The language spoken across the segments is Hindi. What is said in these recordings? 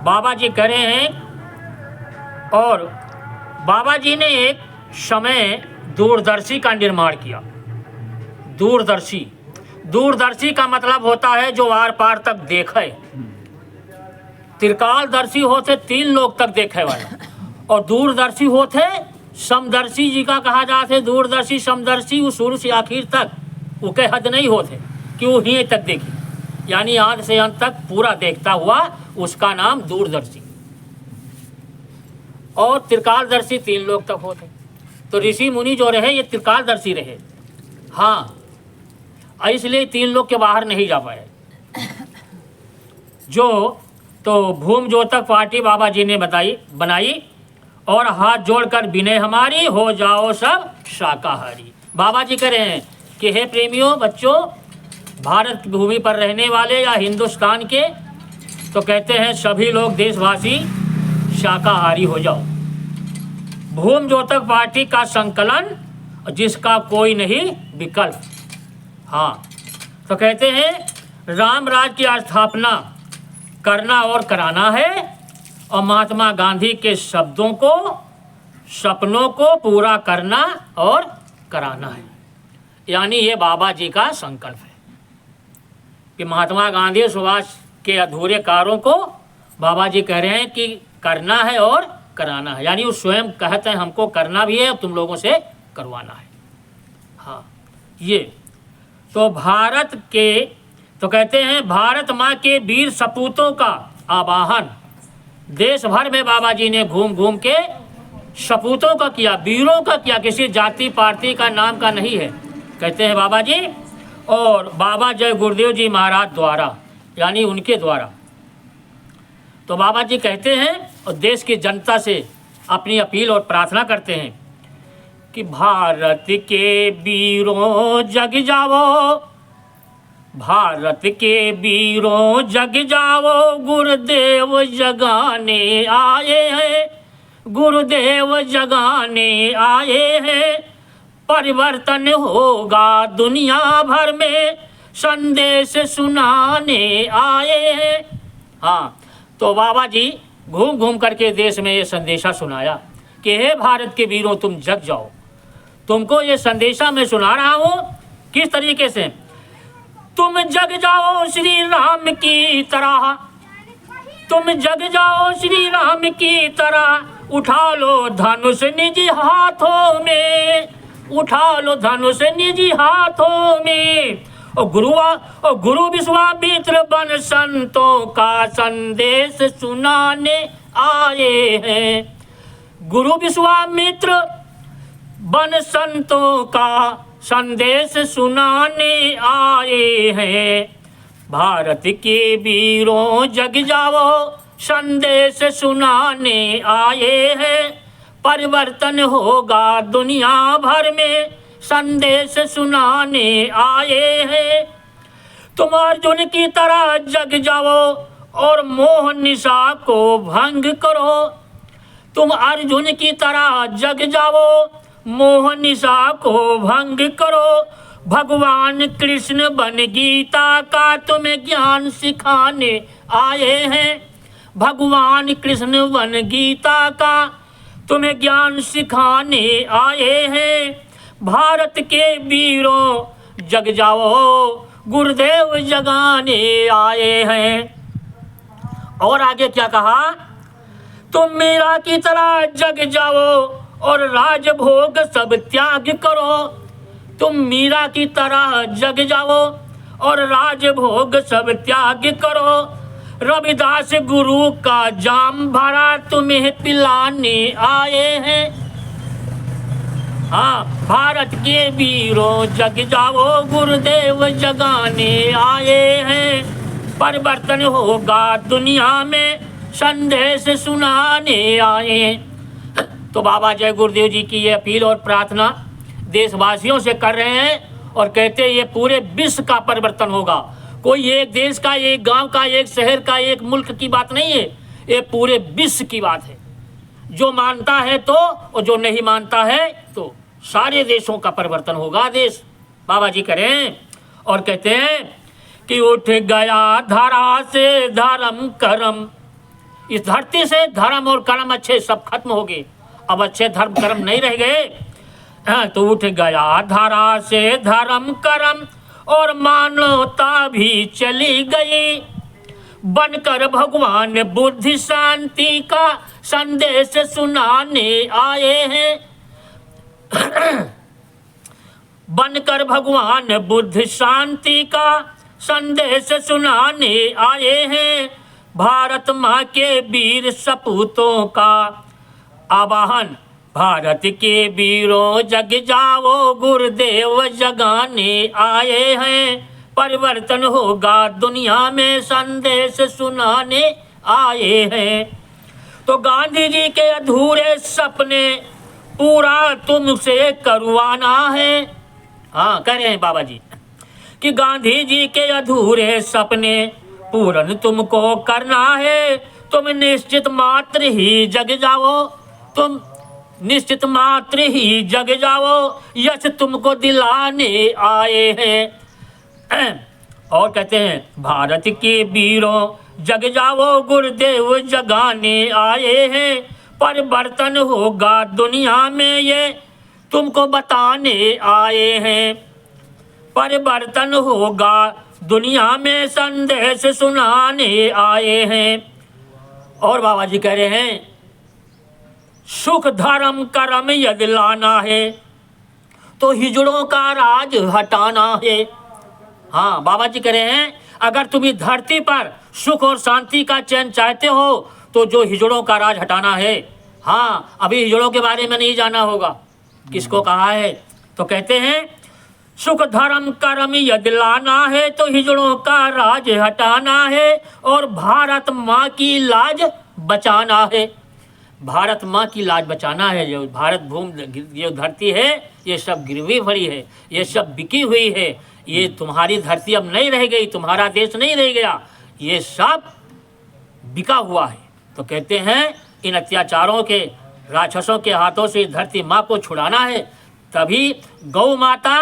बाबा जी कह रहे हैं। और बाबा जी ने एक समय दूरदर्शी का निर्माण किया। दूरदर्शी, दूरदर्शी का मतलब होता है जो आर पार तक देखे। त्रिकालदर्शी होते 3 लोग तक देखे वाला, और दूरदर्शी होते समदर्शी जी का कहा जाते। दूरदर्शी समदर्शी वो शुरू से आखिर तक उके हद नहीं होते कि वो ही तक देखी, यानी आंत से अंत तक पूरा देखता हुआ, उसका नाम दूरदर्शी। और त्रिकालदर्शी 3 लोग तक होते। तो ऋषि मुनि जो रहे ये त्रिकालदर्शी रहे। हाँ, इसलिए 3 लोग के बाहर नहीं जा पाए। जो तो भूम ज्योतक पार्टी बाबा जी ने बनाई, और हाथ जोड़कर विनय हमारी, हो जाओ सब शाकाहारी। बाबा जी कह रहे हैं कि हे प्रेमियों, बच्चों, भारत की भूमि पर रहने वाले या हिंदुस्तान के, तो कहते हैं सभी लोग देशवासी शाकाहारी हो जाओ। भूम ज्योतक पार्टी का संकलन, जिसका कोई नहीं विकल्प। हाँ, तो कहते हैं राम राज की स्थापना करना और कराना है, और महात्मा गांधी के शब्दों को, सपनों को पूरा करना और कराना है। यानी ये बाबा जी का संकल्प है कि महात्मा गांधी सुभाष के अधूरे कार्यों को बाबा जी कह रहे हैं कि करना है और कराना है। यानी वो स्वयं कहते हैं हमको करना भी है और तुम लोगों से करवाना है। हाँ, ये तो भारत के, तो कहते हैं भारत माँ के वीर सपूतों का आवाहन देश भर में बाबा जी ने घूम घूम के सपूतों का किया, वीरों का किया, किसी जाति पार्टी का नाम का नहीं है, कहते हैं बाबा जी। और बाबा जय गुरुदेव जी महाराज द्वारा, यानी उनके द्वारा। तो बाबा जी कहते हैं और देश की जनता से अपनी अपील और प्रार्थना करते हैं कि भारत के वीरों जग जाओ, भारत के वीरों जग जाओ, गुरुदेव जगाने आए हैं, गुरुदेव जगाने आए हैं, परिवर्तन होगा दुनिया भर में, संदेश सुनाने आए हैं। हाँ, तो बाबा जी घूम घूम करके देश में ये संदेशा सुनाया कि हे भारत के वीरों तुम जग जाओ। तुमको ये संदेशा मैं सुना रहा हूँ किस तरीके से, तुम जग जाओ श्री राम की तरह, तुम जग जाओ श्री राम की तरह, उठा लो धनुष निज हाथों में, उठा लो धनुष निज हाथों में, और गुरु विश्वामित्र बन संतों का संदेश सुनाने आए हैं। गुरु विश्वामित्र बन संतों का संदेश सुनाने आए हैं। भारत के वीरों जग जाओ, संदेश सुनाने आए हैं, परिवर्तन होगा दुनिया भर में, संदेश सुनाने आए हैं। तुम अर्जुन की तरह जग जाओ और मोह निशा को भंग करो, तुम अर्जुन की तरह जग जाओ, मोह निशा को भंग करो, भगवान कृष्ण बन गीता का तुम्हें ज्ञान सिखाने आए हैं, भगवान कृष्ण बन गीता का तुम्हें ज्ञान सिखाने आए हैं। भारत के वीरों जग जाओ, गुरुदेव जगाने आए हैं। और आगे क्या कहा, तुम मीरा की तरह जग जाओ और राजभोग सब त्याग करो, तुम मीरा की तरह जग जाओ और राजभोग सब त्याग करो, रविदास गुरु का जाम भरा तुम्हें पिलाने आए हैं। हाँ, भारत के वीरों जग जाओ, गुरुदेव जगाने आए हैं, परिवर्तन होगा दुनिया में, संदेश सुनाने आए। तो बाबा जय गुरुदेव जी की ये अपील और प्रार्थना देशवासियों से कर रहे हैं और कहते हैं ये पूरे विश्व का परिवर्तन होगा। कोई एक देश का, एक गांव का, एक शहर का, एक मुल्क की बात नहीं है, ये पूरे विश्व की बात है। जो मानता है तो, और जो नहीं मानता है तो, सारे देशों का परिवर्तन होगा देश, बाबा जी करें। और कहते हैं कि उठ गया धरा से धर्म करम, इस धरती से धर्म और कर्म अच्छे सब खत्म हो गए, अब अच्छे धर्म कर्म नहीं रह गए। तो उठ गया धरा से धर्म कर्म और मानवता भी चली गई। बनकर भगवान बुद्धि शांति का संदेश सुनाने आए हैं। बनकर भगवान बुद्धि शांति का संदेश सुनाने आए हैं। भारत माँ के वीर सपूतों का आवाहन, भारत के वीरों जग जाओ गुरुदेव जगाने आए हैं। परिवर्तन होगा दुनिया में संदेश सुनाने आए हैं। तो गांधी जी के अधूरे सपने पूरा तुमसे करवाना है। हाँ, कह रहे हैं बाबा जी कि गांधी जी के अधूरे सपने पूर्ण तुमको करना है। तुम निश्चित मात्र ही जग जाओ, तुम निश्चित मात्र ही जग जाओ, यश तुमको दिलाने आए हैं। और कहते हैं भारत के वीरों जग जाओ गुरुदेव जगाने आए हैं। परिवर्तन होगा दुनिया में ये तुमको बताने आए हैं। परिवर्तन होगा दुनिया में संदेश सुनाने आए हैं। और बाबा जी कह रहे हैं सुख धर्म कर्म यदि लाना है तो हिजड़ों का राज हटाना है। हाँ, बाबा जी कह रहे हैं अगर तुम इस धरती पर सुख और शांति का चैन चाहते हो तो जो हिजड़ों का राज हटाना है। हाँ, अभी हिजड़ों के बारे में नहीं जाना होगा, किसको कहा है। तो कहते हैं सुख धर्म कर्म यदि लाना है तो हिजड़ों का राज हटाना है और भारत माँ की लाज बचाना है। भारत माँ की लाज बचाना है। जो भारत भूमि जो धरती है ये सब गिरवी भरी है, ये सब बिकी हुई है। ये तुम्हारी धरती अब नहीं रह गई, तुम्हारा देश नहीं रह गया, ये सब बिका हुआ है। तो कहते हैं इन अत्याचारों के राक्षसों के हाथों से धरती माँ को छुड़ाना है। तभी गौ माता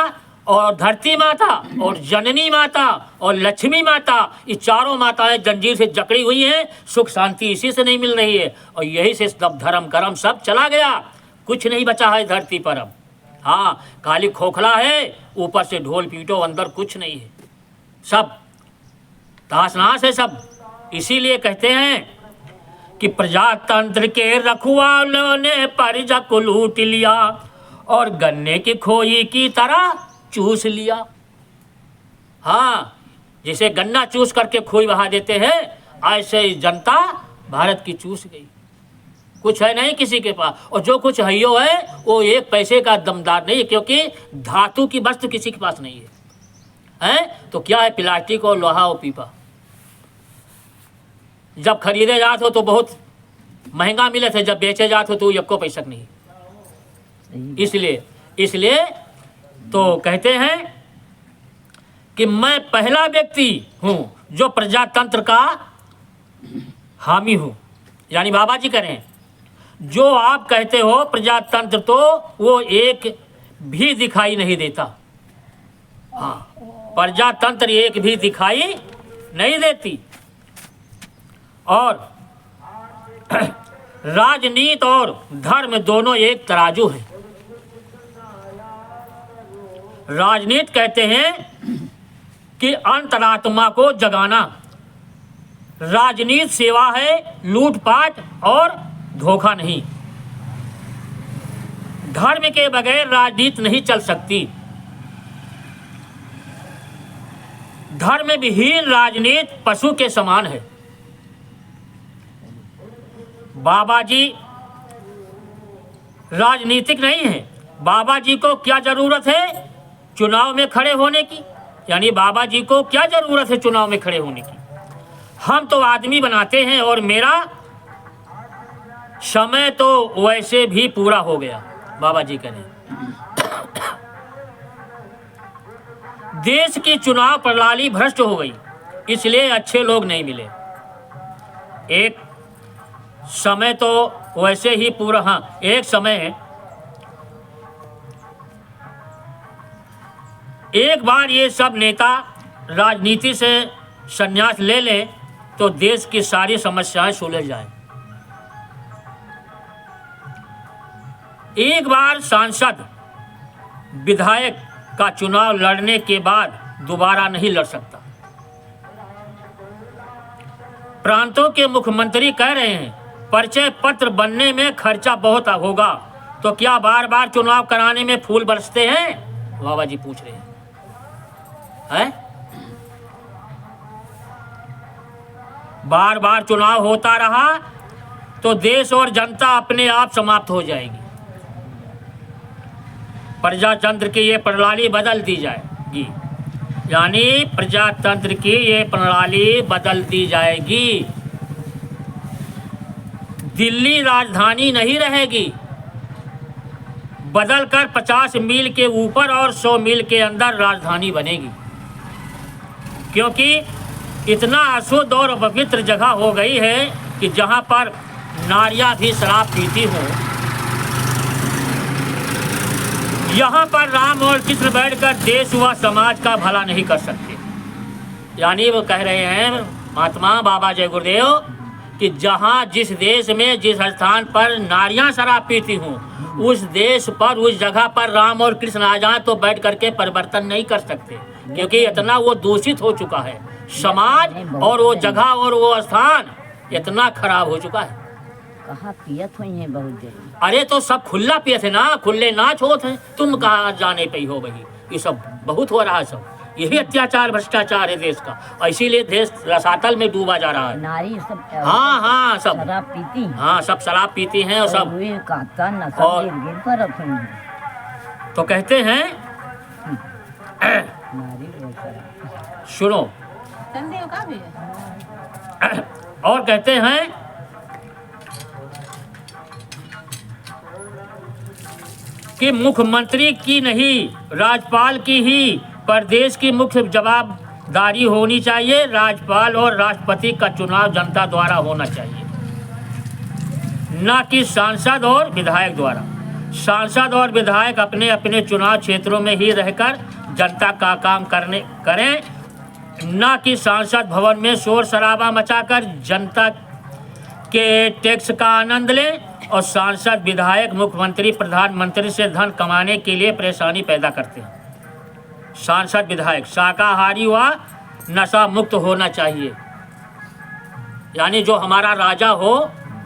और धरती माता और जननी माता और लक्ष्मी माता, ये चारों माताएं जंजीर से जकड़ी हुई हैं। सुख शांति इसी से नहीं मिल रही है और यही से सब धर्म कर्म सब चला गया, कुछ नहीं बचा है धरती पर अब। हाँ, खाली खोखला है, ऊपर से ढोल पीटो, अंदर कुछ नहीं है, सब तहस-नहस है सब। इसीलिए कहते हैं कि प्रजातंत्र के रखवालों ने प्रजा को लूट लिया और गन्ने की खोई की तरह चूस लिया। हाँ, जैसे गन्ना चूस करके खोई बहा देते हैं, ऐसे ही जनता भारत की चूस गई। कुछ है नहीं किसी के पास, और जो कुछ है वो एक पैसे का दमदार नहीं है, क्योंकि धातु की वस्तु किसी के पास नहीं है। तो क्या है, प्लास्टिक और लोहा और पीपा। जब खरीदे जाते हो तो बहुत महंगा मिले थे, जब बेचे जाते हो तो एको पैसा नहीं। इसलिए तो कहते हैं कि मैं पहला व्यक्ति हूं जो प्रजातंत्र का हामी हूं। यानी बाबा जी कह रहे हैं जो आप कहते हो प्रजातंत्र, तो वो एक भी दिखाई नहीं देता। हाँ, प्रजातंत्र एक भी दिखाई नहीं देती। और राजनीति और धर्म दोनों एक तराजू है। राजनीति कहते हैं कि अंतरात्मा को जगाना, राजनीति सेवा है, लूटपाट और धोखा नहीं। धर्म के बगैर राजनीति नहीं चल सकती। धर्म विहीन राजनीति पशु के समान है। बाबा जी राजनीतिक नहीं है। बाबा जी को क्या जरूरत है चुनाव में खड़े होने की, यानी बाबा जी को क्या जरूरत है चुनाव में खड़े होने की। हम तो आदमी बनाते हैं और मेरा समय तो वैसे भी पूरा हो गया। बाबा जी कह रहे हैं देश की चुनाव प्रणाली भ्रष्ट हो गई, इसलिए अच्छे लोग नहीं मिले। एक समय तो वैसे ही पूरा, हाँ, एक समय है, एक बार ये सब नेता राजनीति से संन्यास ले लें तो देश की सारी समस्याएं सुलझ जाएं। एक बार सांसद विधायक का चुनाव लड़ने के बाद दोबारा नहीं लड़ सकता। प्रांतों के मुख्यमंत्री कह रहे हैं परिचय पत्र बनने में खर्चा बहुत होगा, तो क्या बार बार चुनाव कराने में फूल बरसते हैं? बाबा जी पूछ रहे हैं। बार बार चुनाव होता रहा तो देश और जनता अपने आप समाप्त हो जाएगी। प्रजातंत्र की ये प्रणाली बदल दी जाएगी, यानी प्रजातंत्र की ये प्रणाली बदल दी जाएगी। दिल्ली राजधानी नहीं रहेगी, बदलकर 50 मील के ऊपर और 100 मील के अंदर राजधानी बनेगी, क्योंकि इतना अशुद्ध और अपवित्र जगह हो गई है कि जहां पर नारियां भी शराब पीती हों, यहाँ पर राम और कृष्ण बैठकर देश व समाज का भला नहीं कर सकते। यानी वो कह रहे हैं महात्मा बाबा जय गुरुदेव कि जहाँ जिस देश में जिस स्थान पर नारियां शराब पीती हों, उस देश पर उस जगह पर राम और कृष्ण आ जाएं तो बैठ करके परिवर्तन नहीं कर सकते, क्योंकि इतना वो दूषित हो चुका है समाज, और वो जगह और वो स्थान इतना खराब हो चुका है। कहाँ पियत हुई है बहुत जरूरी। अरे तो सब खुला पियत है ना, खुले नाच होत है, तुम कहाँ जाने पे हो भाई। ये सब बहुत हो रहा है, सब यही अत्याचार भ्रष्टाचार है देश का, इसीलिए देश रसातल में डूबा जा रहा है। नारी सब हाँ सब शराब पीती, हाँ सब शराब पीती हैं और सब और तो कहते हैं सुनो और कहते हैं कि मुख्यमंत्री की नहीं राज्यपाल की ही प्रदेश की मुख्य जवाबदारी होनी चाहिए। राज्यपाल और राष्ट्रपति का चुनाव जनता द्वारा होना चाहिए, न कि सांसद और विधायक द्वारा। सांसद और विधायक अपने अपने चुनाव क्षेत्रों में ही रहकर जनता का काम करें, न कि सांसद भवन में शोर शराबा मचाकर जनता के टैक्स का आनंद लें और सांसद विधायक मुख्यमंत्री प्रधानमंत्री से धन कमाने के लिए परेशानी पैदा करते हैं। सांसद विधायक शाकाहारी व नशा मुक्त होना चाहिए, यानी जो हमारा राजा हो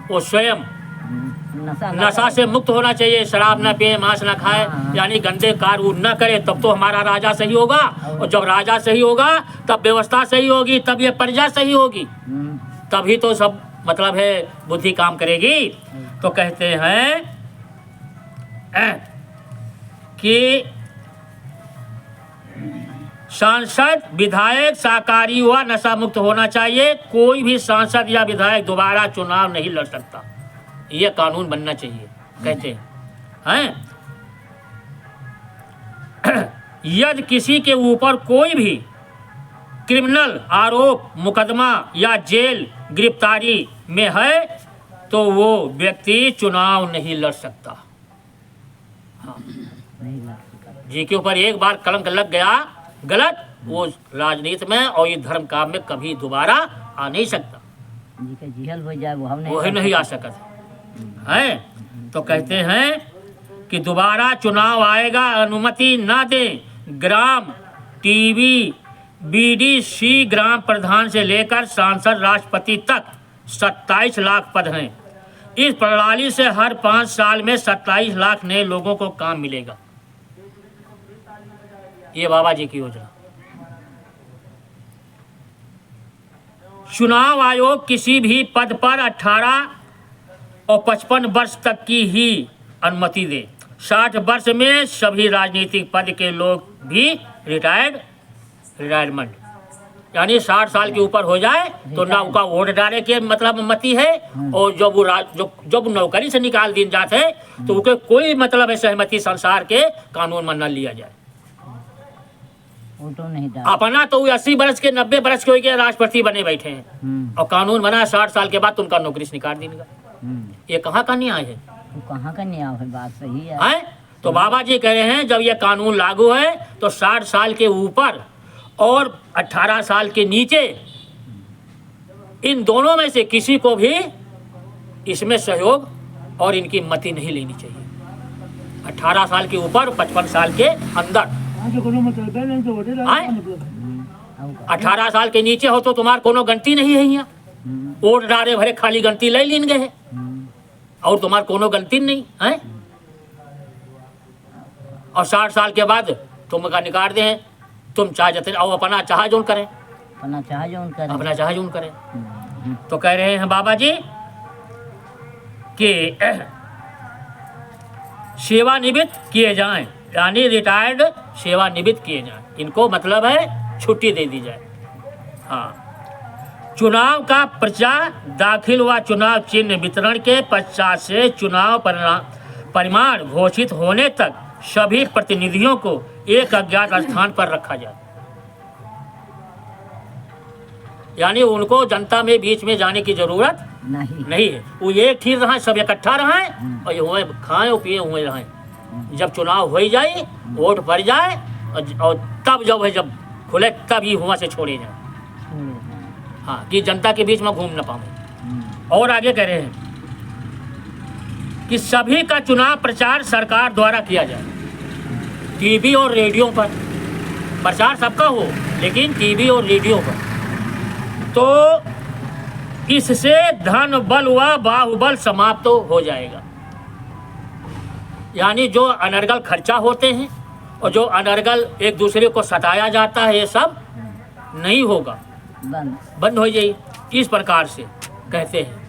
वो स्वयं नशा से मुक्त होना चाहिए, शराब न पिए, मांस न खाए, यानी गंदे कार्य न करे, तब तो हमारा राजा सही होगा। और जब राजा सही होगा तब व्यवस्था सही होगी, तब ये प्रजा सही होगी, तभी तो सब मतलब है बुद्धि काम करेगी। तो कहते हैं कि सांसद विधायक शाकाहारी व नशा मुक्त होना चाहिए। कोई भी सांसद या विधायक दोबारा चुनाव नहीं लड़ सकता, ये कानून बनना चाहिए। कहते हैं यदि किसी के ऊपर कोई भी क्रिमिनल आरोप मुकदमा या जेल गिरफ्तारी में है तो वो व्यक्ति चुनाव नहीं लड़ सकता। हाँ। जी के ऊपर एक बार कलंक लग गया गलत, वो राजनीति में और ये धर्म काम में कभी दोबारा आ नहीं सकता, वो नहीं आ सकता है। तो कहते हैं कि दोबारा चुनाव आएगा अनुमति ना दें। ग्राम टीवी बीडीसी ग्राम प्रधान से लेकर सांसद राष्ट्रपति तक 27 लाख पद हैं। इस प्रणाली से हर 5 साल में 27 लाख नए लोगों को काम मिलेगा। ये बाबा जी की योजना। चुनाव आयोग किसी भी पद पर 18 और 55 वर्ष तक की ही अनुमति दे। 60 वर्ष में सभी राजनीतिक पद के लोग भी रिटायरमेंट, यानी 60 साल के ऊपर हो जाए तो ना उनका वोट डाले के मतलब मती है, और जब नौकरी से निकाल दिन जाते हैं तो उनके कोई मतलब है सहमति संसार के कानून में न लिया जाए। अपना तो 80 वर्ष के 90 वर्ष के हो गए राष्ट्रपति बने बैठे हैं, और कानून बना 60 साल के बाद तुमका नौकरी से निकाल देगा। ये कहाँ का न्याय है? कहाँ का न्याय है? बात सही है। तो बाबा जी कह रहे हैं जब ये कानून लागू है तो 60 साल के ऊपर और 18 साल के नीचे, इन दोनों में से किसी को भी इसमें सहयोग और इनकी मति नहीं लेनी चाहिए। 18 साल के ऊपर 55 साल के अंदर। आए? 18 साल के नीचे हो तो तुम्हार कोनो गलती नहीं है यहाँ, वोट डाले भरे खाली गलती ले लीन गए और तुम्हार कोनो गलती नहीं है। और 60 साल के बाद तुम का निकाल दे, तुम चाह जते और अपना चाह जोन करें, अपना चाह जोन करें। तो कह रहे हैं बाबा जी कि सेवानिवृत्त किए जाएं, यानी रिटायर्ड सेवानिवृत्त किए जाएं। इनको मतलब है छुट्टी दे दी जाए। हाँ, चुनाव का प्रचार दाखिल व चुनाव चिन्ह वितरण के पश्चात से चुनाव परिणाम घोषित होने तक सभी प्रतिनिधियों को एक अज्ञात स्थान पर रखा जाए। यानी उनको जनता में बीच में जाने की जरूरत नहीं है। वो एक ठीक रहा, सब इकट्ठा रहे और ये हुए खाएं और पिए हुए रहें। जब चुनाव हो ही जाए, वोट पड़ जाए और तब जब है जब खुले तब ही हुआ से छोड़े जाए। हाँ, कि जनता के बीच में घूम न पाए। और आगे कह रहे हैं कि सभी का चुनाव प्रचार सरकार द्वारा किया जाए। टीवी और रेडियो पर प्रचार सबका हो, लेकिन टीवी और रेडियो पर। तो इससे धन बल व बाहुबल समाप्त हो जाएगा। यानी जो अनर्गल खर्चा होते हैं और जो अनर्गल एक दूसरे को सताया जाता है, ये सब नहीं होगा, बंद हो जाए। इस प्रकार से कहते हैं।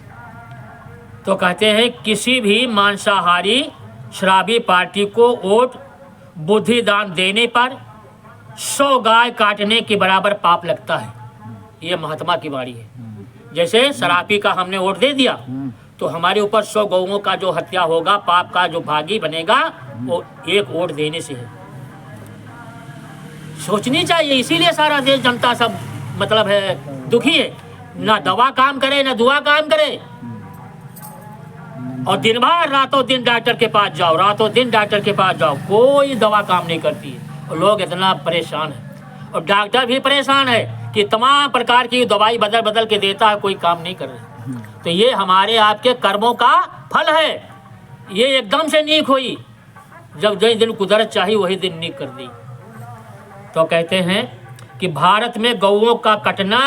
तो कहते हैं किसी भी मांसाहारी शराबी पार्टी को वोट बुद्धिदान देने पर 100 गाय काटने के बराबर पाप लगता है। ये महात्मा की वाणी है। जैसे शराबी का हमने वोट दे दिया तो हमारे ऊपर 100 गौओं का जो हत्या होगा, पाप का जो भागी बनेगा, वो एक वोट देने से है। सोचनी चाहिए। इसीलिए सारा देश जनता सब मतलब है दुखी है, ना दवा काम करे ना दुआ काम करे। और दिन भर रातों दिन डॉक्टर के पास जाओ, रातों दिन डॉक्टर के पास जाओ, कोई दवा काम नहीं करती है। और लोग इतना परेशान है और डॉक्टर भी परेशान है कि तमाम प्रकार की दवाई बदल बदल के देता है, कोई काम नहीं कर रहे। तो ये हमारे आपके कर्मों का फल है। ये एकदम से नीक हुई, जब जिस दिन कुदरत चाहिए वही दिन नीक कर दी। तो कहते हैं कि भारत में गौओं का कटना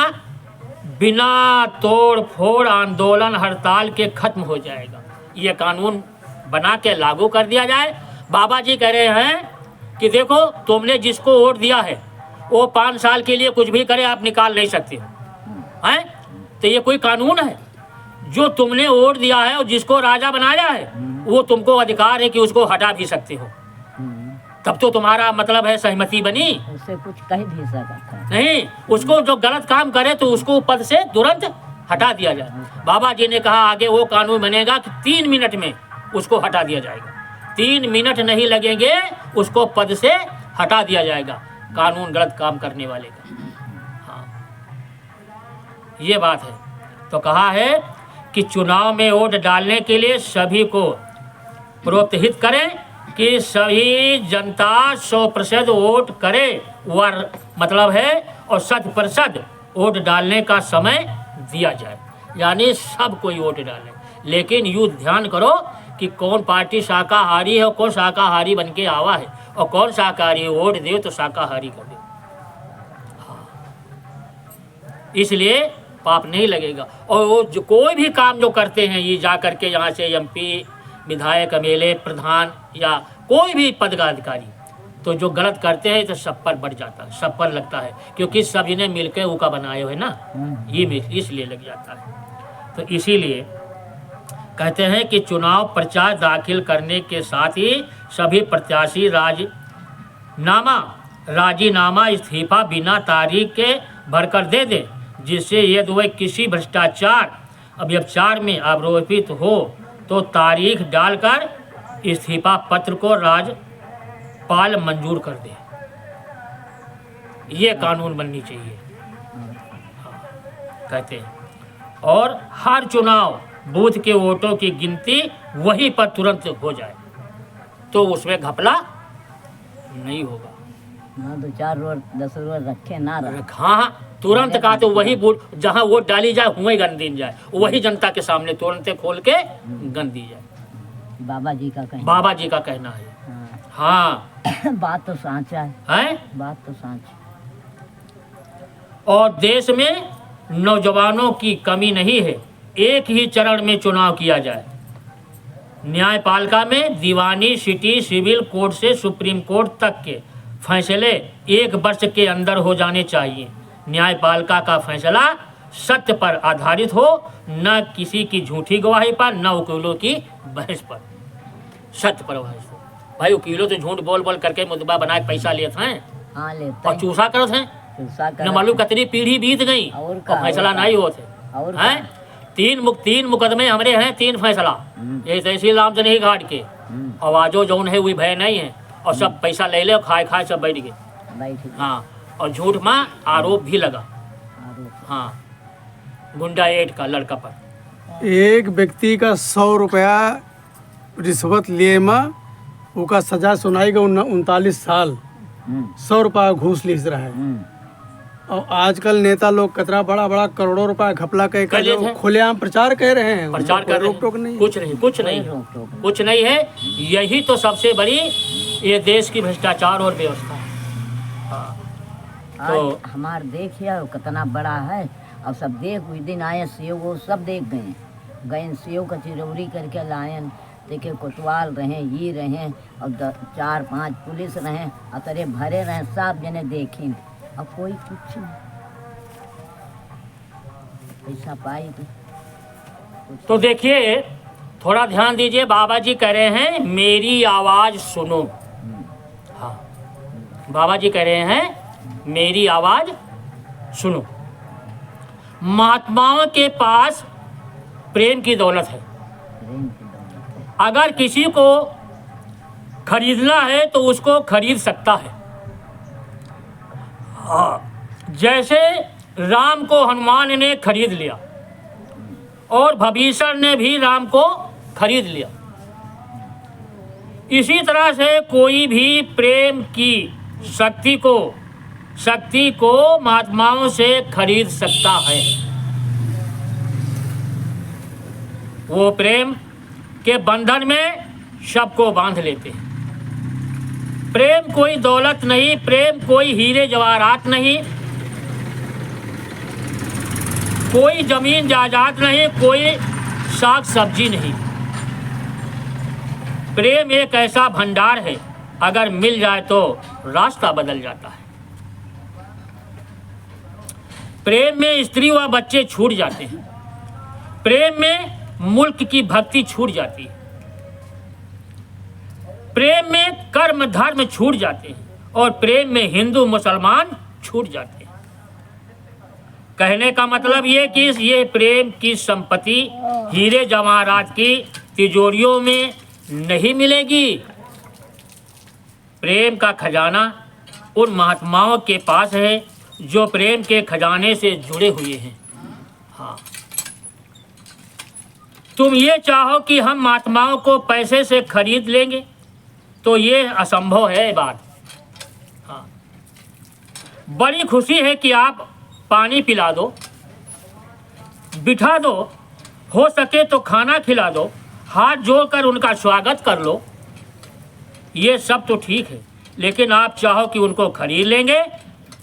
बिना तोड़ फोड़ आंदोलन हड़ताल के खत्म हो जाएगा। ये कानून बना के लागू कर दिया जाए। बाबा जी कह रहे हैं कि देखो, तुमने जिसको वोट दिया है वो 5 साल के लिए कुछ भी करे, आप निकाल नहीं सकते हो। हैं? तो ये कोई कानून है? जो तुमने वोट दिया है और जिसको राजा बनाया है, वो तुमको अधिकार है कि उसको हटा भी सकते हो। तब तो तुम्हारा मतलब है सहमति बनी। उससे कुछ कह भी सकता है नहीं, उसको जो गलत काम करे तो उसको पद से तुरंत हटा दिया जाए। बाबा जी ने कहा आगे वो कानून बनेगा कि 3 मिनट में उसको हटा दिया जाएगा। 3 मिनट नहीं लगेंगे, उसको पद से हटा दिया जाएगा कानून गलत काम करने वाले का। हाँ, ये बात है। तो कहा है कि चुनाव में वोट डालने के लिए सभी को प्रोत्साहित करें कि सभी जनता 100% वोट करे, वर मतलब है, और 100% वोट डालने का समय दिया जाए। यानी सब कोई वोट डाले, लेकिन यूँ ध्यान करो कि कौन पार्टी शाकाहारी है और कौन शाकाहारी बन के आवा है, और कौन शाकाहारी वोट दे तो शाकाहारी कर दे। हाँ, इसलिए पाप नहीं लगेगा। और वो जो कोई भी काम जो करते हैं, ये जा करके यहाँ से MP विधायक MLA प्रधान या कोई भी पद का अधिकारी, तो जो गलत करते हैं तो सब पर बढ़ जाता है, सब पर लगता है, क्योंकि सब इन्हें मिलकर उका बनाए हुए ना, ये इसलिए लग जाता है। तो इसीलिए कहते हैं कि चुनाव प्रचार दाखिल करने के साथ ही सभी प्रत्याशी राजीनामा इस्तीफा बिना तारीख के भरकर दे दें, जिससे यदि वह किसी भ्रष्टाचार अव्यभिचार में आरोपित हो तो तारीख डालकर इस्तीफा पत्र को राज्यपाल मंजूर कर दे। ये कानून बननी चाहिए। हाँ, कहते हैं। और हर चुनाव बूथ के वोटों की गिनती वहीं पर तुरंत हो जाए, तो उसमें घपला नहीं होगा। हाँ, 2-4 रोज 10 रोज रखे ना रखे। हाँ, तुरंत का तो वही वोट जहाँ वोट डाली जाए वहीं गन दी जाए, वही जनता के सामने तुरंत खोल के गन दी जाए। बाबा जी का कहना है। हाँ बात तो सांचा है, हैं। बात तो सांच। और देश में नौजवानों की कमी नहीं है। एक ही चरण में चुनाव किया जाए। न्यायपालिका में दीवानी, सिटी, सिविल कोर्ट से सुप्रीम कोर्ट तक के फैसले 1 वर्ष के अंदर हो जाने चाहिए। न्यायपालिका का फैसला सत्य पर आधारित हो, न किसी की झूठी गवाही पर, न वकीलों की बहस पर। सत्य पर बहस हो। भाई वकीलों तो झूठ बोल बोल करके मुद्दा बना के पैसा लेते हैं हाँ लेते और चूसा करते हैं। चूसा न मालूम कितनी पीढ़ी बीत गई और फैसला नहीं होते और हैं। 3 मुकदमे हमारे हैं, 3 फैसला। ये तहसील राम नहीं घाट के आवाजो जौन है वही भय नहीं है। और सब पैसा ले ले और खाए खाए सब बैठ गए। बैठ गए। हाँ, और झूठ में आरोप भी लगा। आरोप। हाँ, गुंडा एड का लड़का पर। एक व्यक्ति का 100 रुपया रिश्वत लिए में उका सजा सुनाई गई 39 साल। 100 रुपया घूस लीस रहा है। और आजकल नेता लोग कतरा बड़ा बड़ा करोड़ों रुपया घपला कह कर जो खुलेआम प्रचार कह रहे हैं, प्रचार कर रोक टोक नहीं। कुछ नहीं, कुछ नहीं, रोक-टोक कुछ नहीं है। यही तो सबसे बड़ी ये देश की भ्रष्टाचार और व्यवस्था है। आज तो हमार देखिए कितना बड़ा है। अब सब देख उस दिन आए सेव वो सब देख गए, गए सेव का चिरौरी करके लायन। देखे कोतवाल रहे, ये रहे और 4-5 पुलिस रहे, अतरे भरे रहे, सब जने देखी। अब कोई कुछ नहीं पैसा पाई तो देखिए, थोड़ा ध्यान दीजिए। बाबा जी कह रहे हैं मेरी आवाज सुनो। हाँ, बाबा जी कह रहे हैं मेरी आवाज सुनो। महात्माओं के पास प्रेम की दौलत है। प्रेम की दौलत है। अगर किसी को खरीदना है तो उसको खरीद सकता है। हाँ, जैसे राम को हनुमान ने खरीद लिया और भविष्य ने भी राम को खरीद लिया। इसी तरह से कोई भी प्रेम की शक्ति को महात्माओं से खरीद सकता है। वो प्रेम के बंधन में सबको बांध लेते हैं। प्रेम कोई दौलत नहीं, प्रेम कोई हीरे जवाहरात नहीं, कोई जमीन जायदाद नहीं, कोई साग सब्जी नहीं। प्रेम एक ऐसा भंडार है, अगर मिल जाए तो रास्ता बदल जाता है। प्रेम में स्त्री व बच्चे छूट जाते हैं। प्रेम में मुल्क की भक्ति छूट जाती है। प्रेम में कर्म धर्म छूट जाते हैं और प्रेम में हिंदू मुसलमान छूट जाते हैं। कहने का मतलब ये कि ये प्रेम की संपत्ति हीरे जवाहरात की तिजोरियों में नहीं मिलेगी। प्रेम का खजाना उन महात्माओं के पास है जो प्रेम के खजाने से जुड़े हुए हैं। हाँ, तुम ये चाहो कि हम महात्माओं को पैसे से खरीद लेंगे तो ये असंभव है बात। हाँ, बड़ी खुशी है कि आप पानी पिला दो, बिठा दो, हो सके तो खाना खिला दो, हाथ जोड़कर उनका स्वागत कर लो। ये सब तो ठीक है, लेकिन आप चाहो कि उनको खरीद लेंगे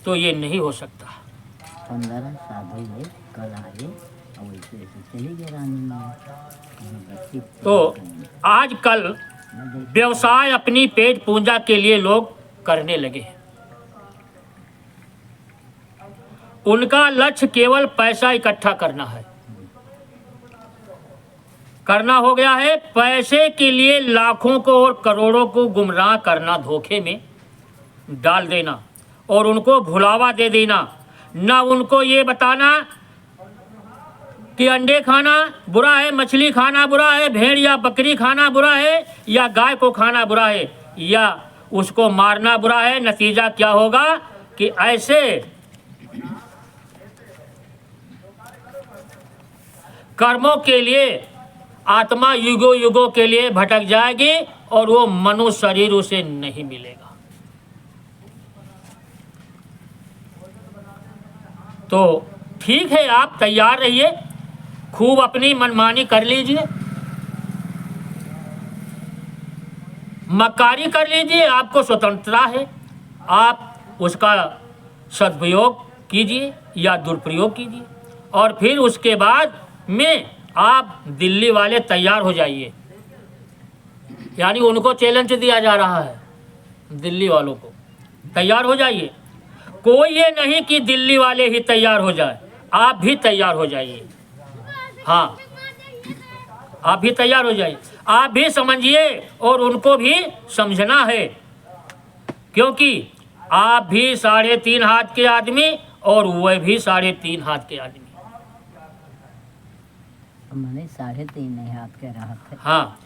तो ये नहीं हो सकता। 15 साधु ये कल आए और वैसे वैसे चली गए रानी माँ। तो आजकल व्यवसाय अपनी पेट पूंजा के लिए लोग करने लगे हैं। उनका लक्ष्य केवल पैसा इकट्ठा करना है, करना हो गया है। पैसे के लिए लाखों को और करोड़ों को गुमराह करना, धोखे में डाल देना और उनको भुलावा दे देना। ना उनको ये बताना कि अंडे खाना बुरा है, मछली खाना बुरा है, भेड़ या बकरी खाना बुरा है, या गाय को खाना बुरा है, या उसको मारना बुरा है। नतीजा क्या होगा कि ऐसे कर्मों के लिए आत्मा युगों युगों के लिए भटक जाएगी और वो मनुष्य शरीर उसे नहीं मिलेगा। तो ठीक है, आप तैयार रहिए, खूब अपनी मनमानी कर लीजिए। मक्कारी कर लीजिए, आपको स्वतंत्रता है, आप उसका सदुपयोग कीजिए या दुरुपयोग कीजिए। और फिर उसके बाद में आप दिल्ली वाले तैयार हो जाइए। यानी उनको चैलेंज दिया जा रहा है, दिल्ली वालों को तैयार हो जाइए। कोई ये नहीं कि दिल्ली वाले ही तैयार हो जाए, आप भी तैयार हो जाइए। हाँ, आप भी तैयार हो जाइए, आप भी समझिए और उनको भी समझना है, क्योंकि आप भी 3.5 हाथ के आदमी और वह भी 3.5 हाथ के आदमी। मैंने 3.5 हाथ के रहा थे। हाँ,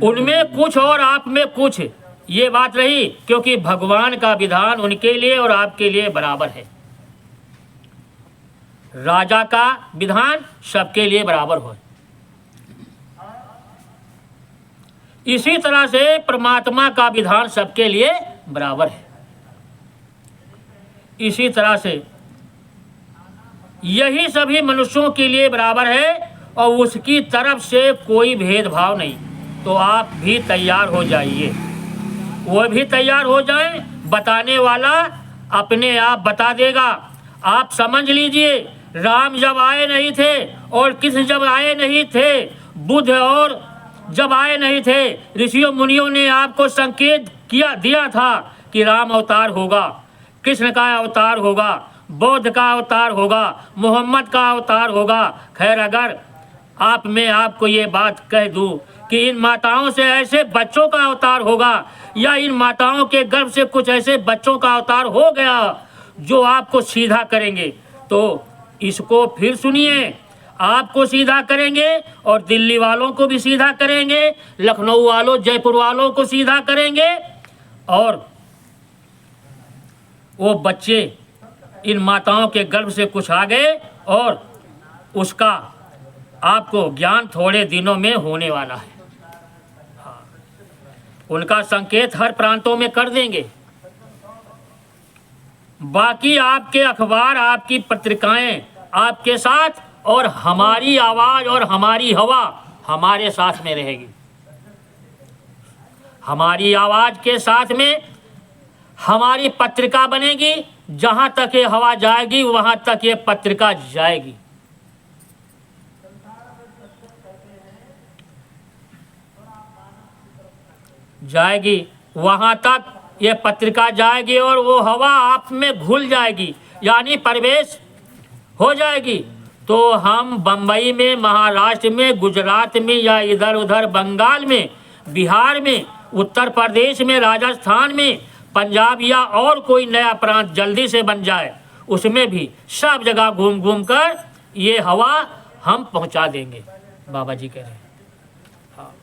उनमें कुछ और आप में कुछ, ये बात रही, क्योंकि भगवान का विधान उनके लिए और आपके लिए बराबर है। राजा का विधान सबके लिए बराबर हो। इसी तरह से परमात्मा का विधान सबके लिए बराबर है। इसी तरह से यही सभी मनुष्यों के लिए बराबर है और उसकी तरफ से कोई भेदभाव नहीं। तो आप भी तैयार हो जाइए, वो भी तैयार हो जाएं। बताने वाला अपने आप बता देगा। आप समझ लीजिए, राम जब आए नहीं थे और कृष्ण जब आए नहीं थे, बुद्ध और जब आए नहीं थे, ऋषियों मुनियों ने आपको संकेत दिया था कि राम अवतार होगा, कृष्ण का अवतार होगा, बौद्ध का अवतार होगा, मोहम्मद का अवतार होगा। खैर, अगर मैं आपको ये बात कह दूं कि इन माताओं से ऐसे बच्चों का अवतार होगा या इन माताओं के गर्भ से कुछ ऐसे बच्चों का अवतार हो गया जो आपको सीधा करेंगे, तो इसको फिर सुनिए। आपको सीधा करेंगे और दिल्ली वालों को भी सीधा करेंगे, लखनऊ वालों, जयपुर वालों को सीधा करेंगे। और वो बच्चे इन माताओं के गर्भ से कुछ आ गए और उसका आपको ज्ञान थोड़े दिनों में होने वाला है। हाँ, उनका संकेत हर प्रांतों में कर देंगे। बाकी आपके अखबार, आपकी पत्रिकाएं आपके साथ, और हमारी आवाज और हमारी हवा हमारे साथ में रहेगी। हमारी आवाज के साथ में हमारी पत्रिका बनेगी। जहां तक ये हवा जाएगी वहां तक ये पत्रिका जाएगी। वहां तक ये पत्रिका जाएगी और वो हवा आप में घुल जाएगी, यानी प्रवेश हो जाएगी। तो हम बम्बई में, महाराष्ट्र में, गुजरात में या इधर उधर बंगाल में, बिहार में, उत्तर प्रदेश में, राजस्थान में, पंजाब या और कोई नया प्रांत जल्दी से बन जाए, उसमें भी सब जगह घूम घूम कर ये हवा हम पहुंचा देंगे। बाबा जी कह रहे हैं, हाँ,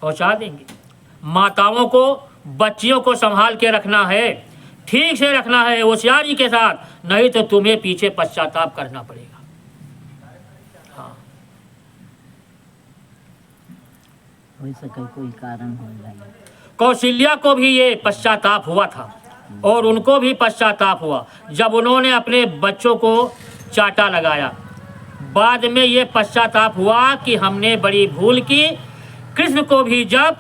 पहुंचा देंगे। माताओं को, बच्चियों को संभाल के रखना है, ठीक से रखना है, होशियारी के साथ, नहीं तो तुम्हें पीछे पश्चाताप करना पड़ेगा। हाँ, हो सके कोई कारण हो जाए। कौशल्या को भी ये पश्चाताप हुआ था और उनको भी पश्चाताप हुआ जब उन्होंने अपने बच्चों को चाटा लगाया। बाद में ये पश्चाताप हुआ कि हमने बड़ी भूल की। कृष्ण को भी जब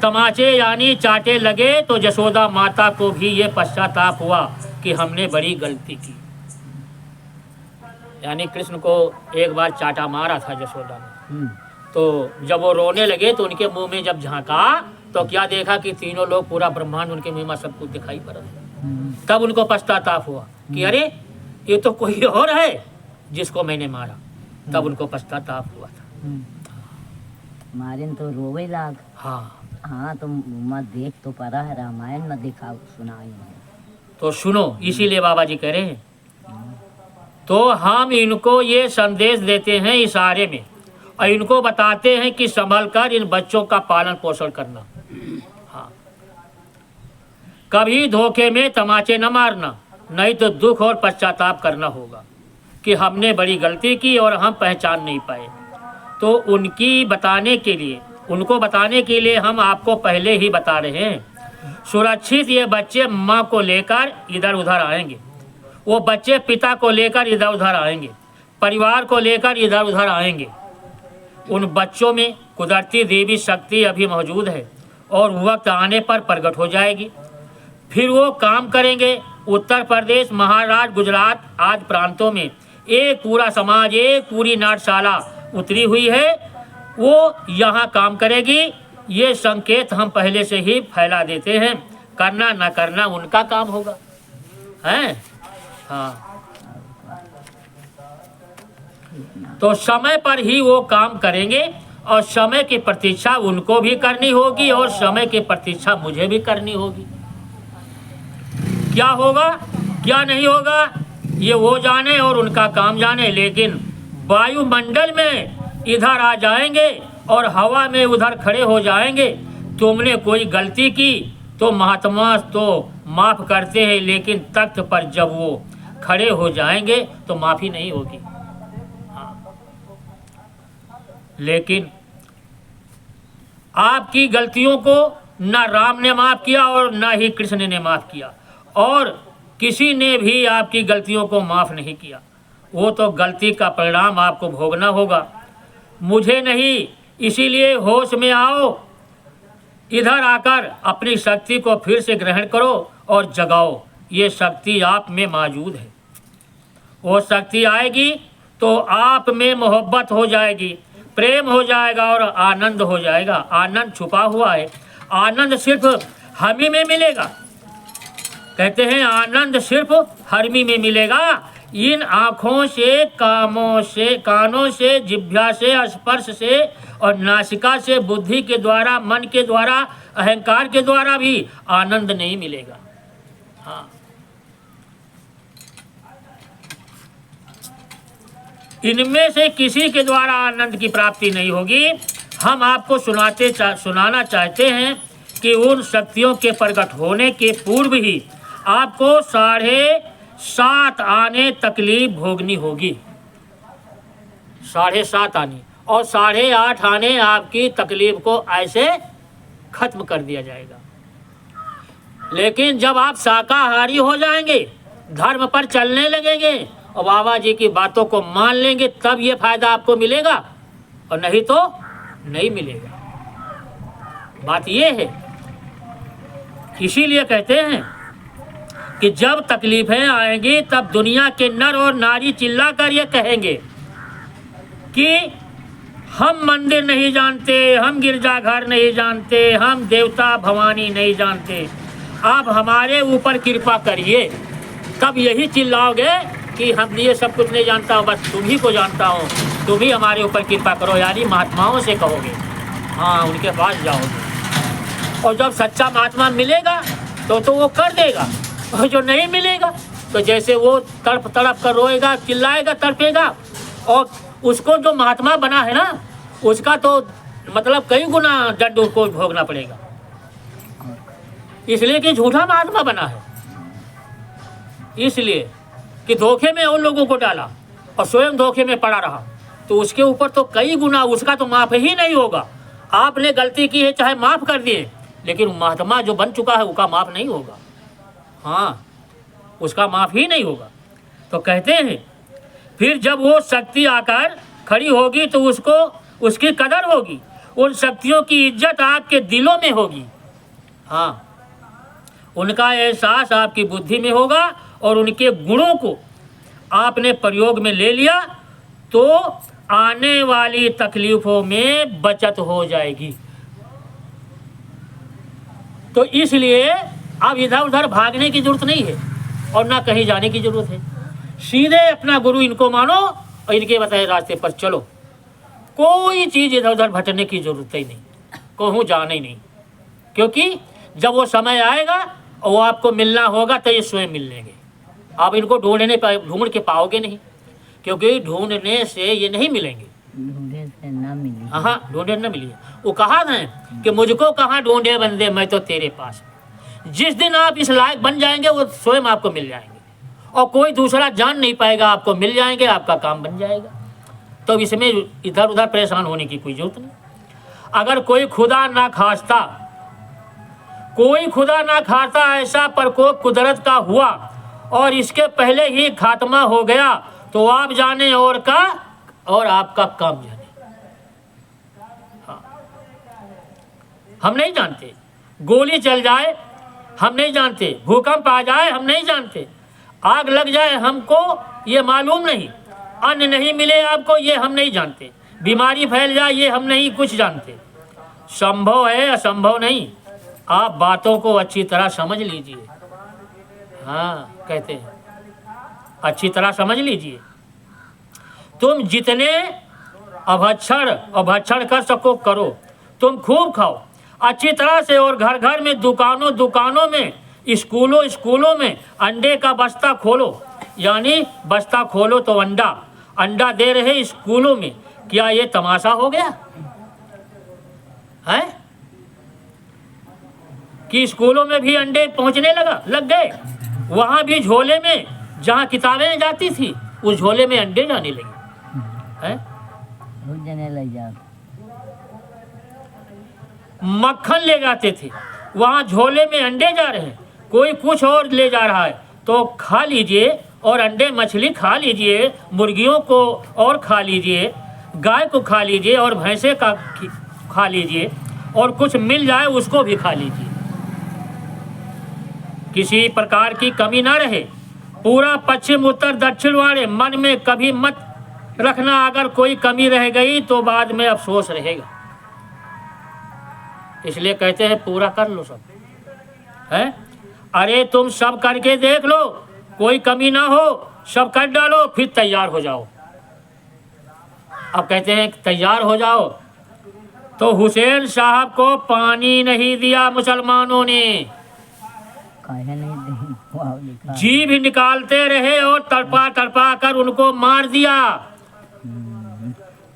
तमाचे यानी चाटे लगे तो यशोदा माता को भी ये पश्चाताप हुआ कि हमने बड़ी गलती की। यानी कृष्ण को एक बार चाटा मारा था यशोदा ने, तो जब वो रोने लगे तो उनके मुंह में जब झांका तो क्या देखा कि तीनों लोग, पूरा ब्रह्मांड उनके मुंह में सब कुछ दिखाई पड़ा। तब उनको पश्चाताप हुआ कि अरे ये तो कोई और है जिसको मैंने मारा। तब उनको पश्चाताप हुआ था। मारिन तो रोवे लाग। हाँ, हाँ, तो मैं देख तो पा रहा है, रामायण न दिखा सुनाई है। तो सुनो, इसीलिए बाबा जी कह रहे हैं, तो हम इनको ये संदेश देते हैं इशारे में और इनको बताते हैं कि संभल कर इन बच्चों का पालन पोषण करना। हाँ, कभी धोखे में तमाचे न मारना, नहीं तो दुख और पश्चाताप करना होगा कि हमने बड़ी गलती की और हम पहचान नहीं पाए। तो उनको बताने के लिए हम आपको पहले ही बता रहे हैं। सुरक्षित ये बच्चे माँ को लेकर इधर उधर आएंगे, वो बच्चे पिता को लेकर इधर उधर आएंगे, परिवार को लेकर इधर उधर आएंगे। उन बच्चों में कुदरती देवी शक्ति अभी मौजूद है और वक्त आने पर प्रकट हो जाएगी। फिर वो काम करेंगे। उत्तर प्रदेश, महाराष्ट्र, गुजरात आदि प्रांतों में एक पूरा समाज, एक पूरी नाट्यशाला उतरी हुई है, वो यहाँ काम करेगी। ये संकेत हम पहले से ही फैला देते हैं, करना ना करना उनका काम होगा, हैं? हाँ, तो समय पर ही वो काम करेंगे और समय की प्रतीक्षा उनको भी करनी होगी और समय की प्रतीक्षा मुझे भी करनी होगी। क्या होगा क्या नहीं होगा ये वो जाने और उनका काम जाने, लेकिन वायुमंडल में इधर आ जाएंगे और हवा में उधर खड़े हो जाएंगे। तुमने कोई गलती की तो महात्मा तो माफ़ करते हैं, लेकिन तख्त पर जब वो खड़े हो जाएंगे तो माफ़ी नहीं होगी। हाँ। लेकिन आपकी गलतियों को न राम ने माफ़ किया और न ही कृष्ण ने माफ़ किया, और किसी ने भी आपकी गलतियों को माफ़ नहीं किया। वो तो गलती का परिणाम आपको भोगना होगा, मुझे नहीं। इसीलिए होश में आओ, इधर आकर अपनी शक्ति को फिर से ग्रहण करो और जगाओ। ये शक्ति आप में मौजूद है। वो शक्ति आएगी तो आप में मोहब्बत हो जाएगी, प्रेम हो जाएगा और आनंद हो जाएगा। आनंद छुपा हुआ है, आनंद सिर्फ हम ही में मिलेगा। कहते हैं आनंद सिर्फ हरमी में मिलेगा। इन आँखों से, कानों से, जिह्वा से, स्पर्श से और नासिका से, बुद्धि के द्वारा, मन के द्वारा, अहंकार के द्वारा भी आनंद नहीं मिलेगा। हाँ, इनमें से किसी के द्वारा आनंद की प्राप्ति नहीं होगी। हम आपको सुनाना चाहते हैं कि उन शक्तियों के प्रकट होने के पूर्व ही आपको 7.5 आने तकलीफ भोगनी होगी। 7.5 आने और 8.5 आने आपकी तकलीफ को ऐसे खत्म कर दिया जाएगा। लेकिन जब आप शाकाहारी हो जाएंगे, धर्म पर चलने लगेंगे और बाबा जी की बातों को मान लेंगे, तब ये फायदा आपको मिलेगा, और नहीं तो नहीं मिलेगा। बात ये है, इसीलिए कहते हैं कि जब तकलीफें आएंगी तब दुनिया के नर और नारी चिल्लाकर ये कहेंगे कि हम मंदिर नहीं जानते, हम गिरजाघर नहीं जानते, हम देवता भवानी नहीं जानते, आप हमारे ऊपर कृपा करिए। तब यही चिल्लाओगे कि हम ये सब कुछ नहीं जानता हूँ, बस तुम ही को जानता हूँ, तुम ही हमारे ऊपर कृपा करो। यानी महात्माओं से कहोगे, हाँ, उनके पास जाओगे। और जब सच्चा महात्मा मिलेगा तो वो कर देगा, और जो नहीं मिलेगा तो जैसे वो तड़प कर रोएगा, चिल्लाएगा, तड़पेगा, और उसको जो महात्मा बना है ना, उसका तो मतलब कई गुना दंड उसको भोगना पड़ेगा, इसलिए कि झूठा महात्मा बना है। इसलिए कि धोखे में उन लोगों को डाला और स्वयं धोखे में पड़ा रहा, तो उसके ऊपर तो कई गुना उसका तो माफ़ ही नहीं होगा। आपने गलती की है, चाहे माफ़ कर दिए, लेकिन महात्मा जो बन चुका है उसका माफ़ नहीं होगा। हाँ, उसका माफ़ ही नहीं होगा। तो कहते हैं फिर जब वो शक्ति आकर खड़ी होगी तो उसको उसकी कदर होगी, उन शक्तियों की इज्जत आपके दिलों में होगी। हाँ, उनका एहसास आपकी बुद्धि में होगा और उनके गुणों को आपने प्रयोग में ले लिया तो आने वाली तकलीफ़ों में बचत हो जाएगी। तो इसलिए अब इधर उधर भागने की जरूरत नहीं है और ना कहीं जाने की जरूरत है। सीधे अपना गुरु इनको मानो और इनके बताए रास्ते पर चलो। कोई चीज़ इधर उधर भटकने की जरूरत ही नहीं, कहूँ जाना ही नहीं, क्योंकि जब वो समय आएगा और वो आपको मिलना होगा तो ये स्वयं मिल लेंगे। आप इनको ढूंढ के पाओगे नहीं, क्योंकि ढूंढने से ये नहीं मिलेंगे। ढूंढे से ना मिली। हाँ, ढूंढे न मिलिए। वो कहा है कि मुझको कहाँ ढूंढे बंदे, मैं तो तेरे पास। जिस दिन आप इस लायक बन जाएंगे वो स्वयं आपको मिल जाएंगे और कोई दूसरा जान नहीं पाएगा, आपको मिल जाएंगे, आपका काम बन जाएगा। तो इसमें इधर उधर परेशान होने की कोई जरूरत नहीं। अगर कोई खुदा ना खास्ता ऐसा प्रकोप कुदरत का हुआ और इसके पहले ही खात्मा हो गया तो आप जाने और आपका काम जाने। हाँ, हम नहीं जानते, गोली चल जाए हम नहीं जानते, भूकंप आ जाए हम नहीं जानते, आग लग जाए हमको ये मालूम नहीं, अन्न नहीं मिले आपको ये हम नहीं जानते, बीमारी फैल जाए ये हम नहीं कुछ जानते। संभव है, असंभव नहीं। आप बातों को अच्छी तरह समझ लीजिए। हाँ, कहते हैं अच्छी तरह समझ लीजिए। तुम जितने अभक्षण कर सको करो, तुम खूब खाओ अच्छी तरह से, और घर घर में, दुकानों में, स्कूलों में अंडे का बस्ता खोलो, यानी बस्ता खोलो तो अंडा दे रहे स्कूलों में। क्या ये तमाशा हो गया है कि स्कूलों में भी अंडे पहुंचने लग गए? वहां भी झोले में जहां किताबें जाती थी उस झोले में अंडे जाने लगे हैं। लग जाओ, मक्खन ले जाते थे, वहाँ झोले में अंडे जा रहे हैं, कोई कुछ और ले जा रहा है, तो खा लीजिए, और अंडे मछली खा लीजिए, मुर्गियों को और खा लीजिए, गाय को खा लीजिए, और भैंसे का खा लीजिए, और कुछ मिल जाए उसको भी खा लीजिए। किसी प्रकार की कमी ना रहे। पूरा पश्चिम उत्तर दक्षिण वाले मन में कभी मत रखना, अगर कोई कमी रह गई तो बाद में अफसोस रहेगा। इसलिए कहते हैं पूरा कर लो सब है। अरे तुम सब करके देख लो, कोई कमी ना हो, सब कर डालो, फिर तैयार हो जाओ। अब कहते हैं तैयार हो जाओ, तो हुसैन साहब को पानी नहीं दिया मुसलमानों ने, जीभ निकालते रहे और तड़पा कर उनको मार दिया।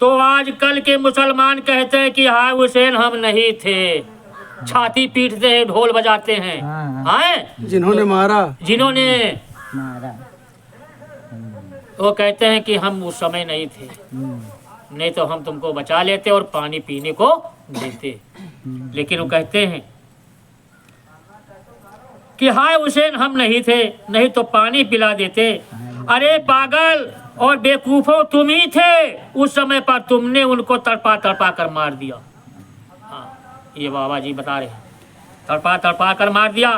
तो आजकल के मुसलमान कहते हैं कि हाय हुसैन हम नहीं थे, छाती पीटते हैं, ढोल बजाते हैं। हाय जिन्होंने मारा वो कहते हैं कि हम उस समय नहीं थे, नहीं तो हम तुमको बचा लेते और पानी पीने को देते। लेकिन वो कहते हैं कि हाय हुसैन हम नहीं थे, नहीं तो पानी पिला देते। अरे पागल और बेवकूफों, तुम ही थे उस समय पर, तुमने उनको तड़पा कर मार दिया। हाँ, ये बाबा जी बता रहे हैं, तड़पा कर मार दिया,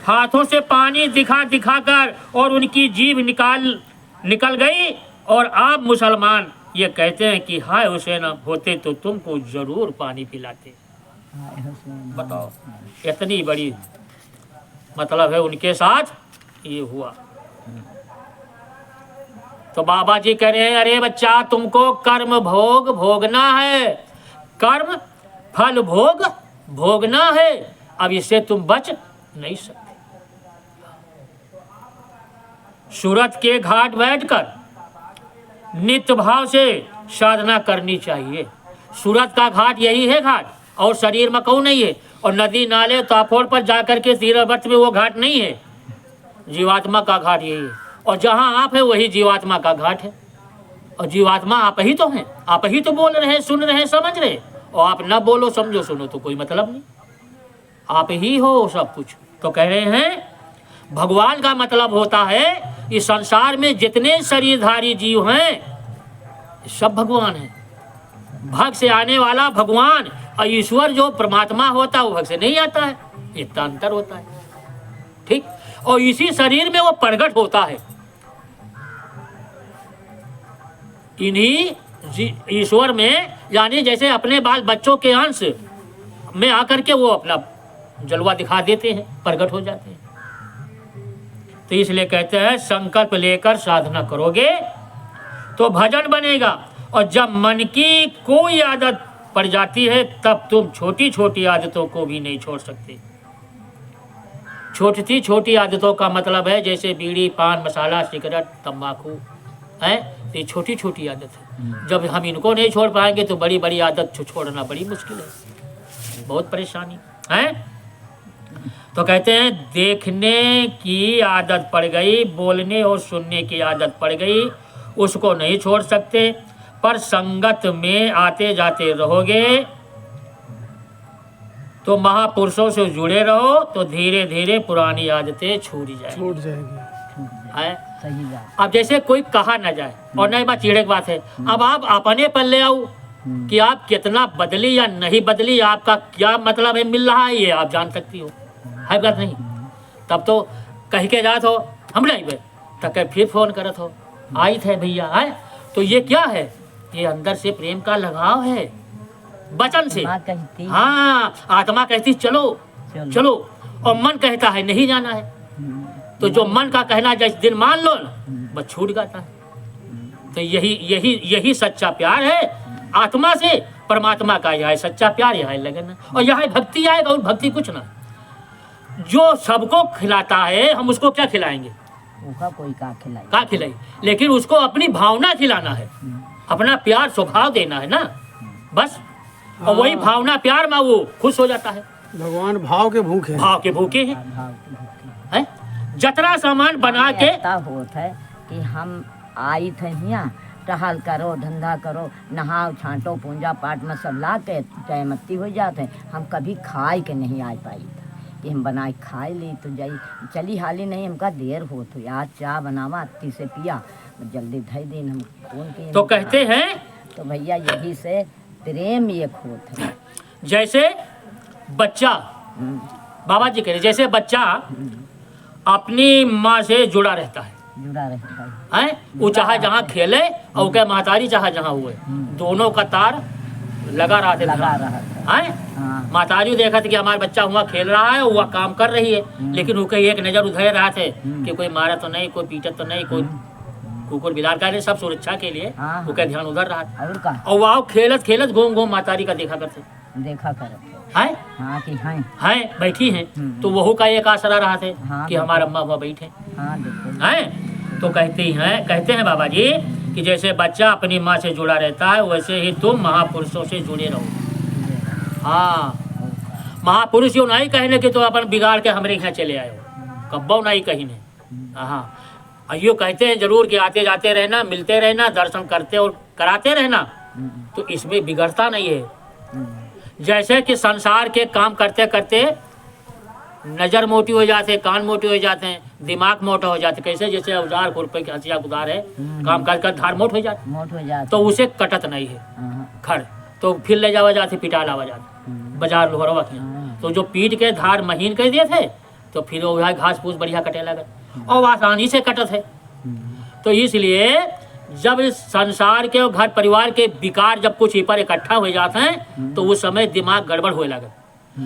हाथों से पानी दिखा कर, और उनकी जीभ निकल गई। और आप मुसलमान ये कहते हैं कि हाय हुसैन होते तो तुमको जरूर पानी पिलाते। बताओ, इतनी बड़ी मतलब है उनके साथ ये हुआ। तो बाबा जी कह रहे हैं अरे बच्चा, तुमको कर्म भोग भोगना है, कर्म फल भोगना है, अब इससे तुम बच नहीं सकते। सूरत के घाट बैठकर नित्य भाव से साधना करनी चाहिए। सूरत का घाट यही है घाट, और शरीर में कहूँ नहीं है, और नदी नाले ताफोड़ पर जाकर के तीरवर्त में वो घाट नहीं है, जीवात्मा का घाट यही है। और जहाँ आप है वही जीवात्मा का घाट है, और जीवात्मा आप ही तो हैं, आप ही तो बोल रहे हैं, सुन रहे हैं, समझ रहे। और आप न बोलो, समझो, सुनो तो कोई मतलब नहीं, आप ही हो सब कुछ। तो कह रहे हैं भगवान का मतलब होता है इस संसार में जितने शरीरधारी जीव हैं सब भगवान हैं। भग से आने वाला भगवान, और ईश्वर जो परमात्मा होता है वो भग से नहीं आता है, इतना अंतर होता है। ठीक, और इसी शरीर में वो प्रकट होता है। इन्हीं ईश्वर में, यानी जैसे अपने बाल बच्चों के अंश में आकर के वो अपना जलवा दिखा देते हैं, प्रकट हो जाते हैं। तो इसलिए कहते हैं संकल्प लेकर साधना करोगे तो भजन बनेगा। और जब मन की कोई आदत पड़ जाती है तब तुम छोटी छोटी आदतों को भी नहीं छोड़ सकते। छोटी आदतों का मतलब है जैसे बीड़ी, पान मसाला, सिगरेट, तंबाकू है, ये छोटी छोटी आदत है। जब हम इनको नहीं छोड़ पाएंगे तो बड़ी बड़ी आदत छोड़ना बड़ी मुश्किल है, बहुत परेशानी है। तो कहते हैं देखने की आदत पड़ गई, बोलने और सुनने की आदत पड़ गई, उसको नहीं छोड़ सकते। पर संगत में आते जाते रहोगे तो महापुरुषों से जुड़े रहो तो धीरे धीरे पुरानी आदतें छूट जाएगी। अब जैसे कोई कहा ना जाए, और नई बात चिड़े की बात है, अब आप अपने पर ले आओ कि आप कितना बदली या नहीं बदली, आपका क्या मतलब है मिल रहा है, ये आप जान सकती हो, है बात नहीं। तब तो कह के जात हो हम नहीं गए, तक फिर फोन करत हो आई थे भैया, है तो ये क्या है, ये अंदर से प्रेम का लगाव है वचन से। माँ कहती हाँ, आत्मा कहती चलो चलो। चलो, और मन कहता है नहीं जाना है। तो जो मन का कहना जिस दिन मान लो न, बस छूट जाता है। तो यही यही यही सच्चा प्यार है, आत्मा से परमात्मा का यह है सच्चा प्यार, यह है लगन, और यह है भक्ति आएगा, और भक्ति कुछ ना। जो सबको खिलाता है हम उसको क्या खिलाएंगे, उसका कोई का खिलाई का खिलाई, लेकिन उसको अपनी भावना खिलाना है, अपना प्यार स्वभाव देना है ना, बस। और वही भावना प्यार में वो खुश हो जाता है। भगवान भाव के भूखे हैं। भाव के भूखे हैं, भाव की भक्ति। है जतरा सामान बना के ऐसा होता है कि हम आई थे यहाँ टहल करो, धंधा करो, नहाओ छांटो, पूजा पाठ में सब ला के जयमती हो जाते हैं। हम कभी खाए के नहीं आ पाई था कि हम बनाए खाए ली तो जाई चली हाली नहीं, हमका देर हो तो आज चाय बनावा अत्ती से पिया जल्दी धई दिन हम कौन की। तो कहते हैं तो भैया यही से प्रेम एक होता है। जैसे बच्चा, बाबा जी कह रहे जैसे बच्चा अपनी माँ से जुड़ा रहता है, जुड़ा रहता है। हैं वो चाहे जहाँ खेले और क्या महतारी चाहे जहाँ हुए, दोनों का तार लगा रहा लगा था, रहा था। हैं हाँ। महतारी देखा था कि हमारा बच्चा हुआ खेल रहा है, वह काम कर रही है, लेकिन वो एक नजर उधर रहा थे कि कोई मारा तो नहीं, कोई पीटा तो नहीं, कोई कुकुर बिलार का नहीं, सब सुरक्षा के लिए हाँ। वो ध्यान उधर रहा था। और का और वह खेलत खेलत घूम घूम महतारी का देखा करते देखा कर हैं, हाँ कि हाँ हैं बैठी हैं, तो वहू का एक आसरा रहा थे हाँ, कि हमारा अम्मा वह बैठे हाँ देखो हैं। तो कहते हैं बाबा जी कि जैसे बच्चा अपनी माँ से जुड़ा रहता है, वैसे ही तुम महापुरुषों से जुड़े रहो। हाँ, महापुरुष यो नहीं कहने कि तो अपन बिगाड़ के हमरे यहाँ चले आए हो, कब्बो नहीं कहीं ने। हाँ, यो कहते हैं जरूर कि आते जाते रहना, मिलते रहना, दर्शन करते और कराते रहना, तो इसमें बिगड़ता नहीं है। जैसे कि संसार के काम करते करते नज़र मोटी हो जाते, कान मोटे हो जाते हैं, दिमाग मोटा हो जाते, कैसे जैसे औजार खुरपे के हथिया कुदार है, काम कर कर धार मोट हो जाते, मोट हो जाता तो उसे कटत नहीं है हाँ, खड़, तो फिर ले जावा जाते, पिटा लावा जाते बाजार लोहरवा के। तो जो पीट के धार महीन कर दिए थे, तो फिर वो घास फूस बढ़िया कटे लगे और आसानी से कटत है। तो इसलिए जब इस संसार के और घर परिवार के विकार जब कुछ पर इकट्ठा हो जाते हैं, तो उस समय दिमाग गड़बड़ होने लगे,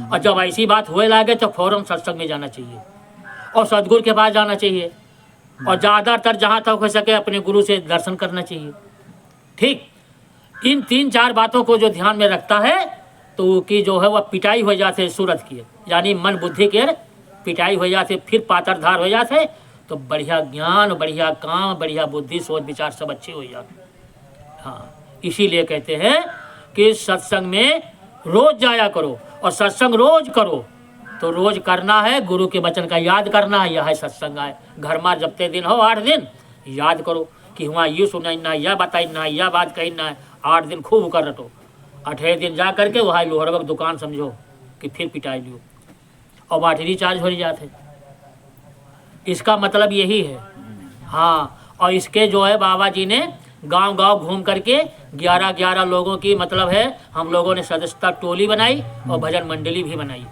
और जब ऐसी बात होने लगे तो फौरन सत्संग में जाना चाहिए और सदगुरु के पास जाना चाहिए, और ज़्यादातर जहाँ तक हो सके अपने गुरु से दर्शन करना चाहिए। ठीक, इन 3-4 बातों को जो ध्यान में रखता है, तो कि जो है वह पिटाई हो जाते सूरत की, यानी मन बुद्धि के पिटाई हो जाते, फिर पातरधार हो जाते, तो बढ़िया ज्ञान, बढ़िया काम, बढ़िया बुद्धि, सोच विचार सब अच्छे हो जाते। हाँ, इसीलिए कहते हैं कि सत्संग में रोज जाया करो, और सत्संग रोज करो, तो रोज करना है, गुरु के वचन का याद करना है, यह है सत्संग है। घर में जबते दिन हो 8 दिन याद करो कि वहाँ ये सुनाई ना, यह बताई ना, यह बात कही ना, 8 दिन खूब कर रटो, 8वें दिन जा करके वहाँ लोहरवा की दुकान समझो कि फिर पिटाई लियो और बैटरी चार्ज हो जाते। इसका मतलब यही है। हाँ, और इसके जो है बाबा जी ने गांव-गांव घूम करके 11-11 लोगों की मतलब है, हम लोगों ने सदस्यता टोली बनाई और भजन मंडली भी बनाई,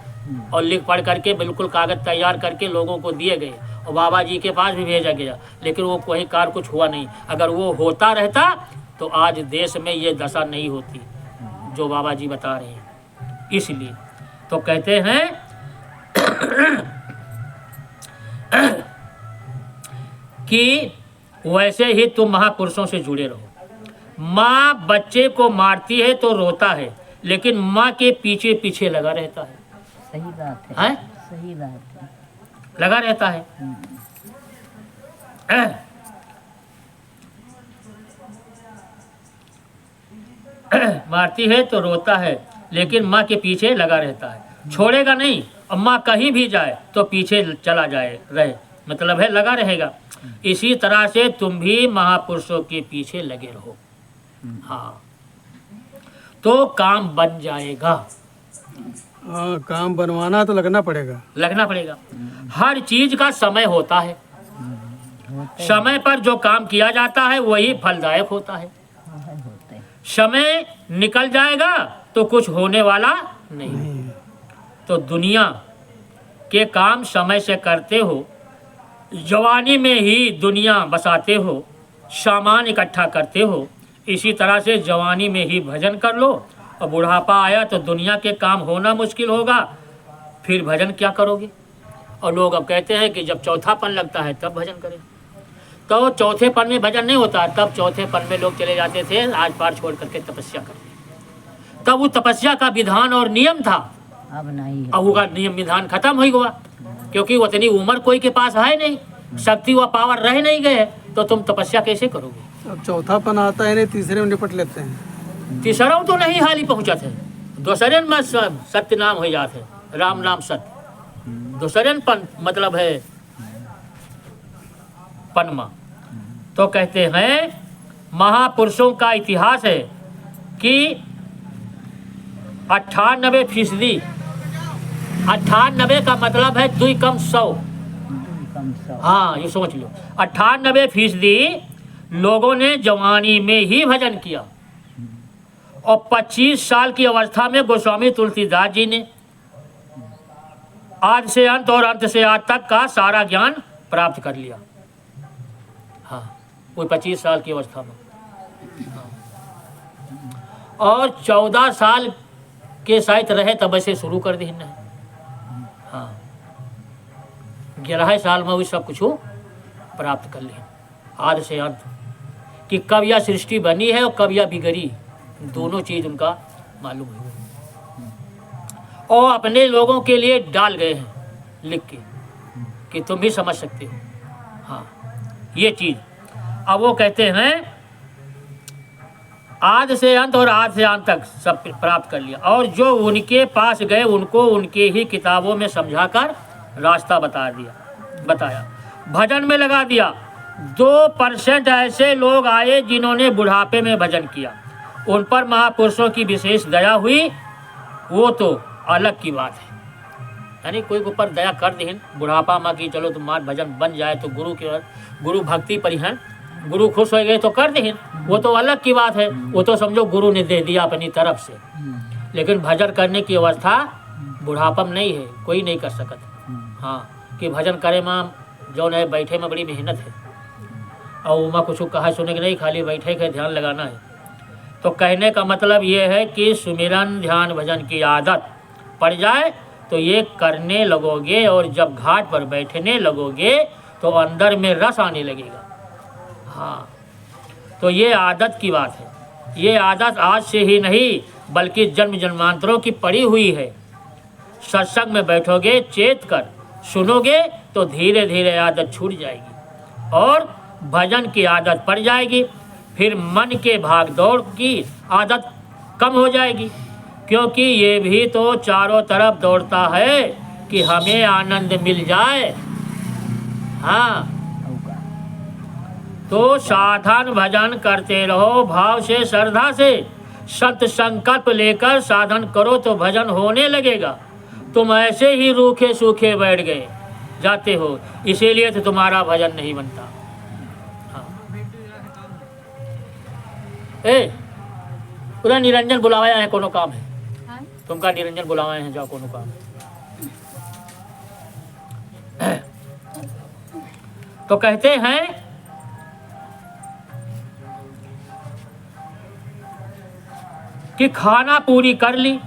और लिख पढ़ करके बिल्कुल कागज़ तैयार करके लोगों को दिए गए, और बाबा जी के पास भी भेजा गया, लेकिन वो कोई कार्य कुछ हुआ नहीं। अगर वो होता रहता तो आज देश में ये दशा नहीं होती जो बाबा जी बता रहे हैं। इसलिए तो कहते हैं कि वैसे ही तुम महापुरुषों से जुड़े रहो। माँ बच्चे को मारती है तो रोता है, लेकिन माँ के पीछे पीछे लगा रहता है। सही बात है, हैं? सही बात है। लगा रहता है। मारती है तो रोता है, लेकिन माँ के पीछे लगा रहता है, छोड़ेगा नहीं, और माँ कहीं भी जाए तो पीछे चला जाए रहे, मतलब है लगा रहेगा। इसी तरह से तुम भी महापुरुषों के पीछे लगे रहो। हाँ, तो काम बन जाएगा। हाँ, काम बनवाना तो लगना पड़ेगा। लगना पड़ेगा। हर चीज का समय होता है, होते समय पर जो काम किया जाता है वही फलदायक होता है। होते समय निकल जाएगा तो कुछ होने वाला नहीं। तो दुनिया के काम समय से करते हो, जवानी में ही दुनिया बसाते हो, सामान इकट्ठा करते हो, इसी तरह से जवानी में ही भजन कर लो और बुढ़ापा आया तो दुनिया के काम होना मुश्किल होगा, फिर भजन क्या करोगे। और लोग अब कहते हैं कि जब चौथापन लगता है तब भजन करें, तो चौथेपन में भजन नहीं होता। तब चौथेपन में लोग चले जाते थे आज पार छोड़ करके तपस्या करते, तब वो तपस्या का विधान और नियम था। अब नहीं है। अब वो नियम विधान खत्म हो गया, क्योंकि उतनी उम्र कोई के पास है नहीं, शक्ति व पावर रह नहीं गए, तो तुम तपस्या कैसे करोगे। अब चौथापन आता है नहीं, तीसरे में निपट लेते हैं। तीसरा तो नहीं हाल ही पहुँचत है, दूसरे में सत्य नाम हो जाते, राम नाम सत्य। दूसरे पन मतलब है पनमा। तो कहते हैं महापुरुषों का इतिहास है कि 98%, 98 का मतलब है 2 कम 100। कम सौ। हाँ ये सोच लो, 98% लोगों ने जवानी में ही भजन किया, और 25 साल की अवस्था में गोस्वामी तुलसीदास जी ने आदि से अंत और अंत से आज तक का सारा ज्ञान प्राप्त कर लिया। हाँ वो 25 साल की अवस्था में। हाँ। और 14 साल के शायद रहे तब ऐसे शुरू कर दी। हाँ 11 साल में भी सब कुछ प्राप्त कर लिया आदि से अंत, कि कब यह सृष्टि बनी है और कब यह बिगड़ी, दोनों चीज़ उनका मालूम है, और अपने लोगों के लिए डाल गए हैं लिख के कि तुम भी समझ सकते हो। हाँ ये चीज़ अब वो कहते हैं आदि से अंत और आदि से अंत तक सब प्राप्त कर लिया, और जो उनके पास गए उनको उनके ही किताबों में समझाकर रास्ता बताया, भजन में लगा दिया। 2% ऐसे लोग आए जिन्होंने बुढ़ापे में भजन किया, उन पर महापुरुषों की विशेष दया हुई, वो तो अलग की बात है। यानी कोई के ऊपर दया कर दें बुढ़ापा में कि चलो तुम्हारा भजन बन जाए, तो गुरु भक्ति पर हैं, गुरु खुश हो गए तो कर दें, वो तो अलग की बात है, वो तो समझो गुरु ने दे दिया अपनी तरफ से। लेकिन भजन करने की अवस्था बुढ़ापा में नहीं है, कोई नहीं कर सकता। हाँ कि भजन करे माँ जो है बैठे में बड़ी मेहनत है, और उमा कुछ कहा सुने कि नहीं, खाली बैठे के ध्यान लगाना है। तो कहने का मतलब ये है कि सुमिरन ध्यान भजन की आदत पड़ जाए तो ये करने लगोगे, और जब घाट पर बैठने लगोगे तो अंदर में रस आने लगेगा। हाँ तो ये आदत की बात है, ये आदत आज से ही नहीं बल्कि जन्म जन्मांतरों की पड़ी हुई है। सत्संग में बैठोगे, चेत कर सुनोगे तो धीरे धीरे आदत छूट जाएगी और भजन की आदत पड़ जाएगी। फिर मन के भाग दौड़ की आदत कम हो जाएगी, क्योंकि ये भी तो चारों तरफ दौड़ता है कि हमें आनंद मिल जाए। हाँ तो साधन भजन करते रहो भाव से, श्रद्धा से, सत्य संकल्प लेकर साधन करो तो भजन होने लगेगा। तुम ऐसे ही रूखे सूखे बैठ गए जाते हो, इसीलिए तो तुम्हारा भजन नहीं बनता। हाँ। उधर निरंजन बुलावाया है, कोनो काम है? तुमका निरंजन बुलावाया है, जाओ कोनो काम है। तो कहते हैं कि खाना पूरी कर ली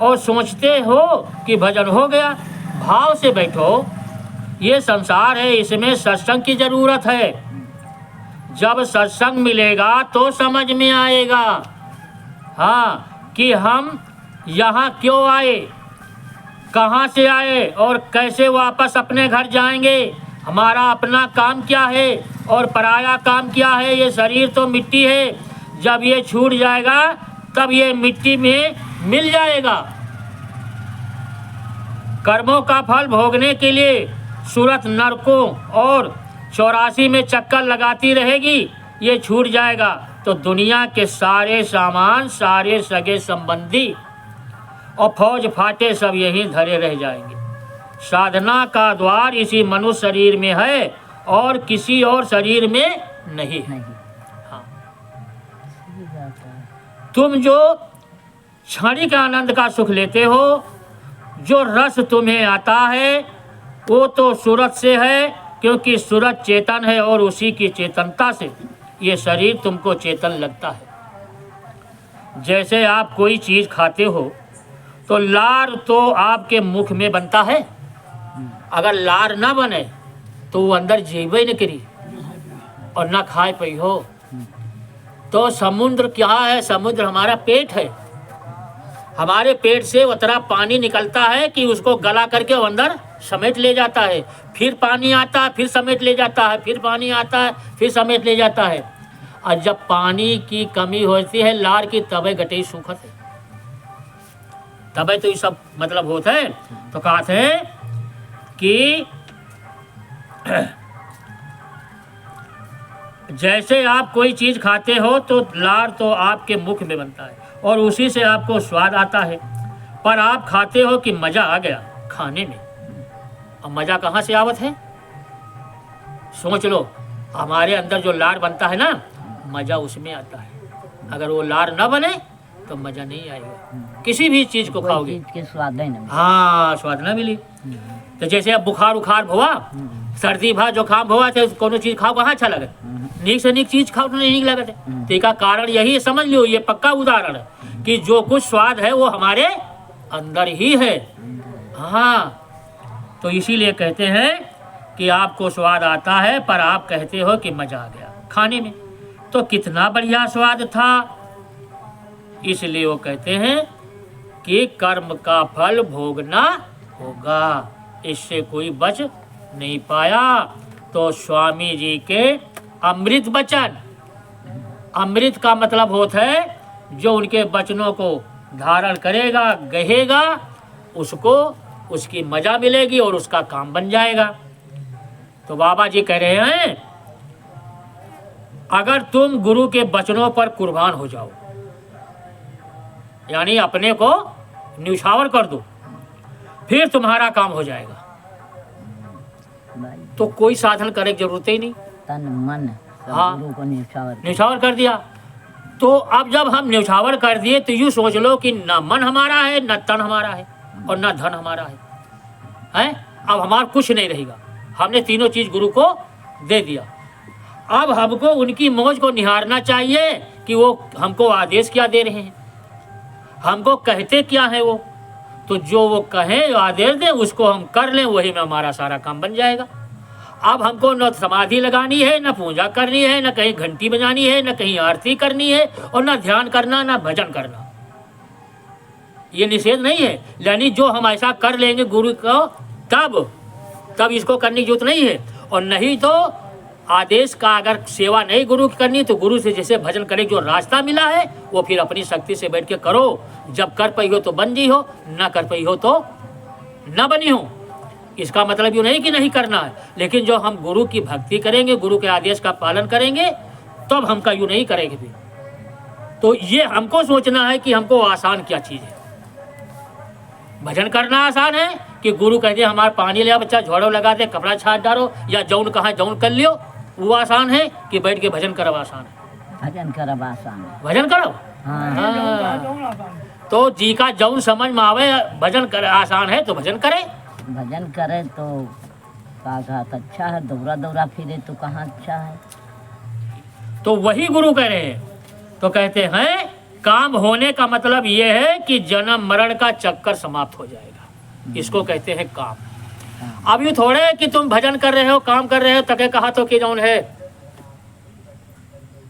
और सोचते हो कि भजन हो गया। भाव से बैठो, ये संसार है, इसमें सत्संग की जरूरत है। जब सत्संग मिलेगा तो समझ में आएगा हाँ कि हम यहाँ क्यों आए, कहाँ से आए और कैसे वापस अपने घर जाएंगे। हमारा अपना काम क्या है और पराया काम क्या है। ये शरीर तो मिट्टी है, जब ये छूट जाएगा तब ये मिट्टी में मिल जाएगा। कर्मों का फल भोगने के लिए सूरत नरकों और 84 में चक्कर लगाती रहेगी। ये छूट जाएगा तो दुनिया के सारे सामान, सारे सगे संबंधी और फौज फाटे सब यहीं धरे रह जाएंगे। साधना का द्वार इसी मनुष्य शरीर में है और किसी और शरीर में नहीं है। हाँ। तुम जो क्षणिक आनंद का सुख लेते हो। जो रस तुम्हें आता है वो तो सूरत से है, क्योंकि सूरत चेतन है और उसी की चेतनता से ये शरीर तुमको चेतन लगता है। जैसे आप कोई चीज़ खाते हो तो लार तो आपके मुख में बनता है, अगर लार ना बने तो वो अंदर जीवे न करी और ना खाए पी हो। तो समुद्र क्या है? समुद्र हमारा पेट है। हमारे पेट से उतना पानी निकलता है कि उसको गला करके वो अंदर समेट ले जाता है, फिर पानी आता है, फिर समेट ले जाता है, फिर पानी आता है, फिर समेट ले जाता है। और जब पानी की कमी होती है लार की, तबे गटे सूखत है, तबे तो ये सब मतलब होता है। तो कहते हैं कि जैसे आप कोई चीज़ खाते हो तो लार तो आपके मुख में बनता है और उसी से आपको स्वाद आता है, पर आप खाते हो कि मज़ा आ गया खाने में। अब मज़ा कहाँ से आवत है? सोच लो, हमारे अंदर जो लार बनता है ना, मज़ा उसमें आता है। अगर वो लार ना बने तो मज़ा नहीं आएगा। किसी भी चीज़ को खाओगे चीज के स्वाद नहीं मिले। हाँ, स्वाद ना मिली। तो जैसे अब बुखार उखार हुआ, सर्दी भा जुकाम हुआ, तो कोनो चीज़ खाओ कहाँ अच्छा लगे? नीक से नीक चीज़ खाओ तो नहीं नीक लगते। तो इसका कारण यही समझ लो, ये पक्का उदाहरण है कि जो कुछ स्वाद है वो हमारे अंदर ही है। हाँ, तो इसीलिए कहते हैं कि आपको स्वाद आता है, पर आप कहते हो कि मज़ा आ गया खाने में। तो कितना बढ़िया स्वाद था। इसलिए वो कहते हैं कि कर्म का फल भोगना होगा, इससे कोई बच नहीं पाया। तो स्वामी जी के अमृत वचन, अमृत का मतलब होता है जो उनके वचनों को धारण करेगा, कहेगा, उसको उसकी मजा मिलेगी और उसका काम बन जाएगा। तो बाबा जी कह रहे हैं, अगर तुम गुरु के वचनों पर कुर्बान हो जाओ, यानी अपने को न्यौछावर कर दो, फिर तुम्हारा काम हो जाएगा। तो कोई साधन करे की जरूरत ही नहीं, तन मन सब हाँ, गुरु को न्यौछावर कर दिया। तो अब जब हम न्यौछावर कर दिए तो यूँ सोच लो कि न मन हमारा है, न तन हमारा है और न धन हमारा है। अब हमारा कुछ नहीं रहेगा। हमने तीनों चीज़ गुरु को दे दिया। अब हमको उनकी मौज को निहारना चाहिए कि वो हमको आदेश क्या दे रहे हैं, हमको कहते क्या है वो। तो जो वो कहें, आदेश दें, उसको हम कर लें, वही में हमारा सारा काम बन जाएगा। अब हमको न समाधि लगानी है, न पूजा करनी है, न कहीं घंटी बजानी है, न कहीं आरती करनी है, और न ध्यान करना, न भजन करना। ये निषेध नहीं है, यानी जो हम ऐसा कर लेंगे गुरु को, तब इसको करने की जरूरत नहीं है। और नहीं तो आदेश का अगर सेवा नहीं गुरु की करनी, तो गुरु से जैसे भजन करे जो रास्ता मिला है वो फिर अपनी शक्ति से बैठ के करो। जब कर पाई हो तो बन जी हो, ना कर पाई हो तो ना बनी हो। इसका मतलब यूँ नहीं कि नहीं करना है, लेकिन जो हम गुरु की भक्ति करेंगे, गुरु के आदेश का पालन करेंगे, तब हमका यूँ नहीं करेंगे भी। तो ये हमको सोचना है कि हमको आसान क्या चीज़ है। भजन करना आसान है कि गुरु कह दे हमारा पानी ले बच्चा, झाड़ू लगा दे, कपड़ा छाट डालो, या जौन कहाँ जौन कर लियो, वो आसान है कि बैठ के भजन करब आसान है? भजन करब आसान है। भजन करो, हाँ। हाँ। तो जी का जौन समझ में आवे भजन कर आसान है तो भजन करे। भजन करे तो कागजात अच्छा है, दौरा दौरा फिरे तो कहाँ अच्छा है। तो वही गुरु कह रहे हैं। तो कहते हैं काम होने का मतलब ये है कि जन्म मरण का चक्कर समाप्त हो जाएगा, इसको कहते हैं काम। अब यूँ थोड़े कि तुम भजन कर रहे हो, काम कर रहे हो, तके कहा तो कि जौन है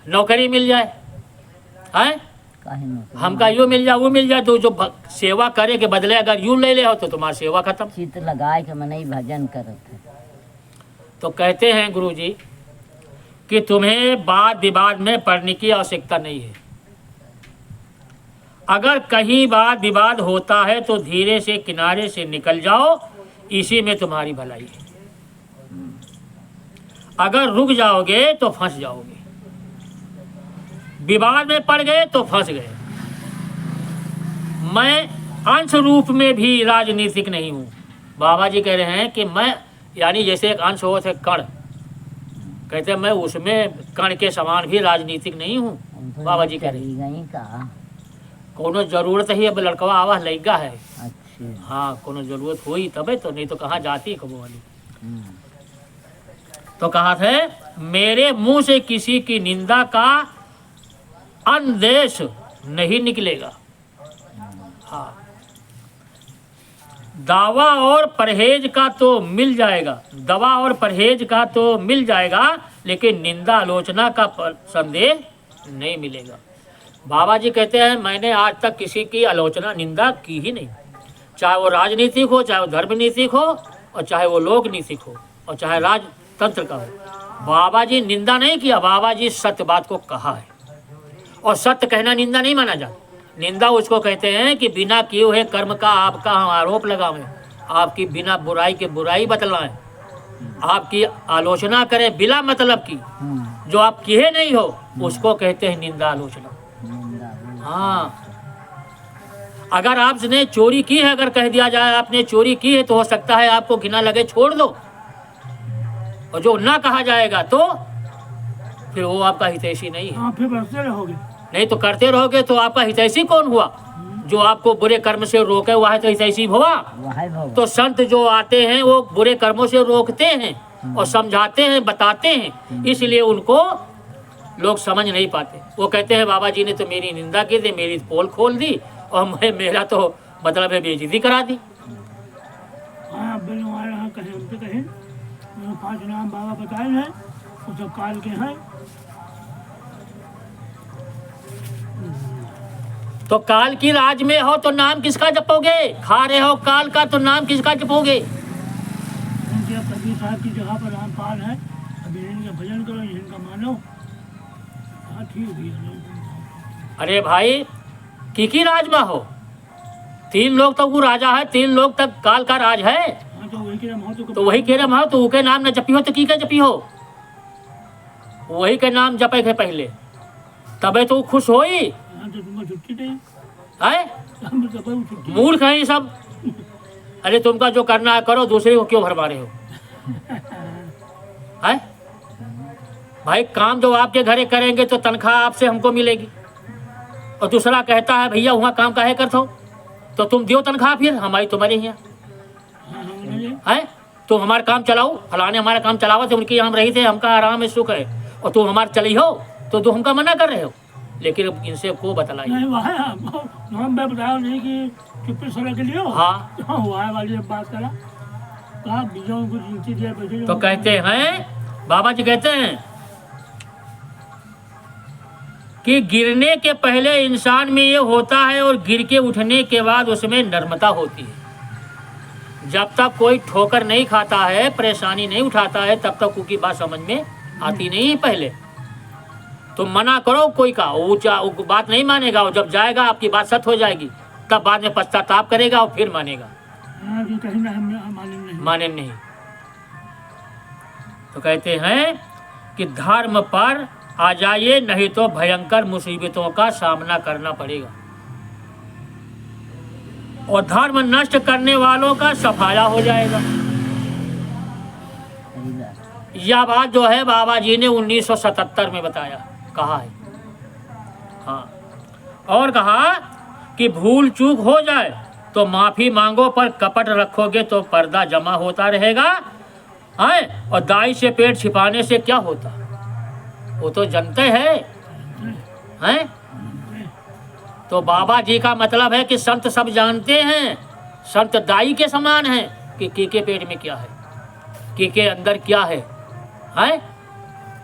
नौकरी मिल जाए, हैं हमका यूँ मिल जाए वो मिल जाए। तो जो सेवा करे के बदले अगर यूँ ले ले हो तो तुम्हारी सेवा खत्म। चित लगाए के मन ही भजन करत है। तो कहते हैं गुरु जी कि तुम्हें वाद विवाद में पड़ने की आवश्यकता नहीं है। अगर कहीं वाद विवाद होता है तो धीरे से किनारे से निकल जाओ, इसी में तुम्हारी भलाई है। अगर रुक जाओगे तो फंस जाओगे, विवाद में पड़ गए तो फंस गए। मैं अंश रूप में भी राजनीतिक नहीं हूँ। बाबा जी कह रहे हैं कि मैं, यानी जैसे एक अंश होते कण, कहते हैं मैं उसमें कण के समान भी राजनीतिक नहीं हूँ। बाबा जी कह रहे हैं कोनो जरूरत ही अब लड़कवा आवा लइका है। अच्छा। हाँ कोनो जरूरत हुई तबे तो, नहीं तो कहाँ जाती कबो वाली। हम्म। तो कहा थे मेरे मुंह से किसी की निंदा का अंदेश नहीं निकलेगा। हाँ दावा और परहेज का तो मिल जाएगा, दवा और परहेज का तो मिल जाएगा, लेकिन निंदा आलोचना का संदेह नहीं मिलेगा। बाबा जी कहते हैं मैंने आज तक किसी की आलोचना निंदा की ही नहीं, चाहे वो राजनीतिक हो, चाहे वो धर्मनीतिक हो, और चाहे वो लोक नीतिक हो, और चाहे राजतंत्र का हो। बाबा जी निंदा नहीं किया, बाबा जी सत्य बात को कहा है। और सत्य कहना निंदा नहीं माना जाता। निंदा उसको कहते हैं कि बिना किए हुए कर्म का आपका हम आरोप लगावें, आपकी बिना बुराई के बुराई बतलाएं, आपकी आलोचना करें बिना मतलब की, जो आप किए नहीं हो उसको कहते हैं निंदा आलोचना। हाँ अगर आपने चोरी की है, अगर कह दिया जाए आपने चोरी की है, तो हो सकता है आपको घिना लगे छोड़ दो, और जो ना कहा जाएगा तो फिर वो आपका हितैषी नहीं है। फिर बढ़ते रहोगे, नहीं तो करते रहोगे तो आपका हितैषी कौन हुआ? जो आपको बुरे कर्म से रोके हुआ है तो हितैषी हुआ। तो संत जो आते हैं वो बुरे कर्मों से रोकते हैं और समझाते हैं, बताते हैं, इसलिए उनको लोग समझ नहीं पाते। वो कहते हैं बाबा जी ने तो मेरी निंदा की थी, मेरी पोल खोल दी, और मेरा तो मतलब है बेइज्जती करा दी। हाँ कहे हमसे कहे 5 नाम बाबा बताए हैं, वो सब काल के हैं। तो काल की राज में हो तो नाम किसका जपोगे? खा रहे हो काल का तो नाम किसका जपोगे? कबीर साहब की जगह पर रामपाल है, अभी इनका भजन करो, इनका मानो। हाँ ठीक है। अरे भाई की राज में हो? 3 लोग तक वो राजा है, 3 लोग तक काल का राज है। तो वही के नाम हो तो वही के नाम हो, तो उके नाम न जपी हो तो की के जपी हो? वही के नाम जपे थे पहले, तबे तो खुश होई। तो तुमको छुट्टी दे है मूर्ख है ये सब। अरे तुमका जो करना है करो, दूसरे को क्यों भरमा रहे हो? है भाई काम जो आपके घरे करेंगे तो तनख्वाह आपसे हमको मिलेगी, और दूसरा कहता है भैया वहाँ काम काहे करते हो, तो तुम दियो तनख्वाह, फिर हमारी तुम्हारे यहाँ है। तुम हमारा काम चलाओ, फलाने हमारा काम चलावा थे, उनकी यहाँ रही थे, हमका आराम है सुख है, और तुम हमारे चली हो तो तुम हमका मना कर रहे हो। लेकिन अब इनसे को बताइए नाम मैं बताया नहीं कि चुप्पी सलाह के लिए। हाँ वहाँ वाली बात करा, कहा बीजों को गिनती दिया बैठे। तो कहते हैं बाबा जी कहते हैं कि गिरने के पहले इंसान में ये होता है, और गिर के उठने के बाद उसमें नर्मता होती है। जब तक कोई ठोकर नहीं खाता है, परेशानी नहीं उठाता है, तब तक उसकी बात समझ में आती नहीं है। पहले तुम मना करो कोई का, वो बात नहीं मानेगा, और जब जाएगा आपकी बात सत्य हो जाएगी, तब बाद में पश्चाताप करेगा और फिर मानेगा। माने नहीं। तो कहते हैं कि धर्म पर आ जाइए, नहीं तो भयंकर मुसीबतों का सामना करना पड़ेगा, और धर्म नष्ट करने वालों का सफाया हो जाएगा। यह बात जो है बाबा जी ने 1977 में बताया, कहा है। हाँ और कहा कि भूल चूक हो जाए तो माफी मांगो, पर कपट रखोगे तो पर्दा जमा होता रहेगा। है और दाई से पेट छिपाने से क्या होता, वो तो जानते हैं। तो बाबा जी का मतलब है कि संत सब जानते हैं, संत दाई के समान हैं कि के पेट में क्या है, के अंदर क्या है।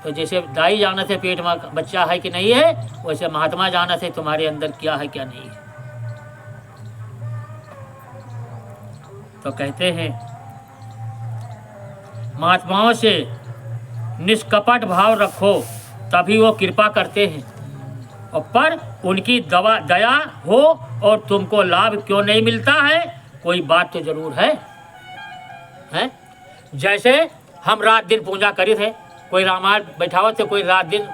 तो जैसे दाई जाना थे पेट में बच्चा है कि नहीं है, वैसे महात्मा जाना थे तुम्हारे अंदर क्या है क्या नहीं है। तो कहते हैं महात्माओं से निष्कपट भाव रखो, तभी वो कृपा करते हैं, और पर उनकी दया हो और तुमको लाभ क्यों नहीं मिलता है, कोई बात तो जरूर है? जैसे हम रात दिन पूजा करी थे, कोई रामायण बैठावत थे, कोई रात दिन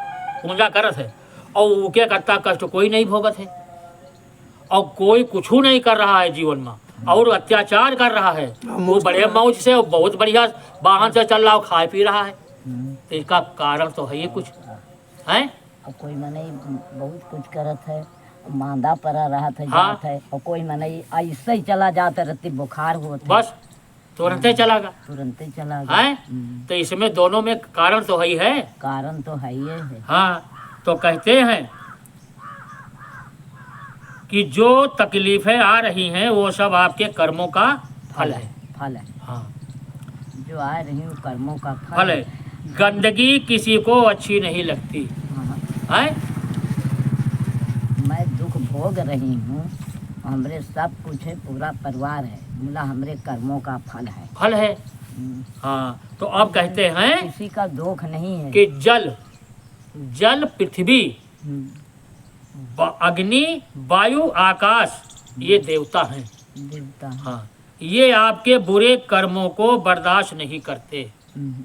पूजा करत है, और उके करता कष्ट कोई नहीं भोगत है, और कोई कुछ नहीं कर रहा है जीवन में, और अत्याचार कर रहा है, वो बड़े मौज से और बहुत बढ़िया वाहन से चल रहा है, खाए पी रहा है। तो इसका कारण तो है ये कुछ है। अब कोई मने बहुत कुछ करत है, मांदा पड़ा रहा था हाँ। जात है और कोई मने ऐसे ही चला जाता रहती बुखार होता बस तुरंत ही चला गया तुरंत ही चला गया। है। तो इसमें दोनों में कारण तो ही है। कारण तो है ही है। हाँ, तो कहते हैं कि जो तकलीफें आ रही हैं वो सब आपके कर्मों का फल है। फल है हाँ, जो आ रही हूँ कर्मों का फल है। गंदगी किसी को अच्छी नहीं लगती हाँ। है। मैं दुख भोग रही हूँ, हमरे सब कुछ है, पूरा परिवार है, बोला हमरे कर्मों का फल है। फल है। हम्म। हाँ, तो अब कहते हैं किसी का दुख नहीं है। कि जल जल पृथ्वी हम्म, अग्नि वायु आकाश ये देवता हैं। देवता। हाँ, ये आपके बुरे कर्मों को बर्दाश्त नहीं करते। हम्म,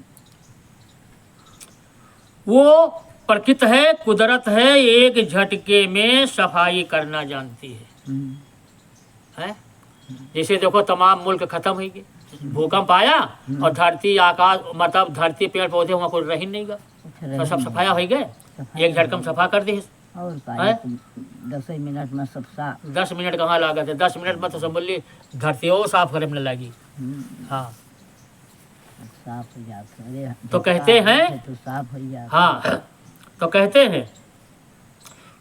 वो प्रकृति है, कुदरत है, एक झटके में सफाई करना जानती है। जैसे देखो तमाम मुल्क खत्म हो गए, भूकंप आया और धरती आकाश मतलब धरती पेड़ पौधे वहाँ कोई रह नहीं गया, तो सब सफाया हो गए, एक झटकम सफा कर दी। और हैं? 10 मिनट में सब साफ। 10 मिनट कहाँ लगा थे, 10 मिनट में तो समझ धरती वो साफ करने में लगी। हाँ, साफ हो जाता। अरे तो कहते हैं तो साफ हो जाता। हाँ, तो कहते हैं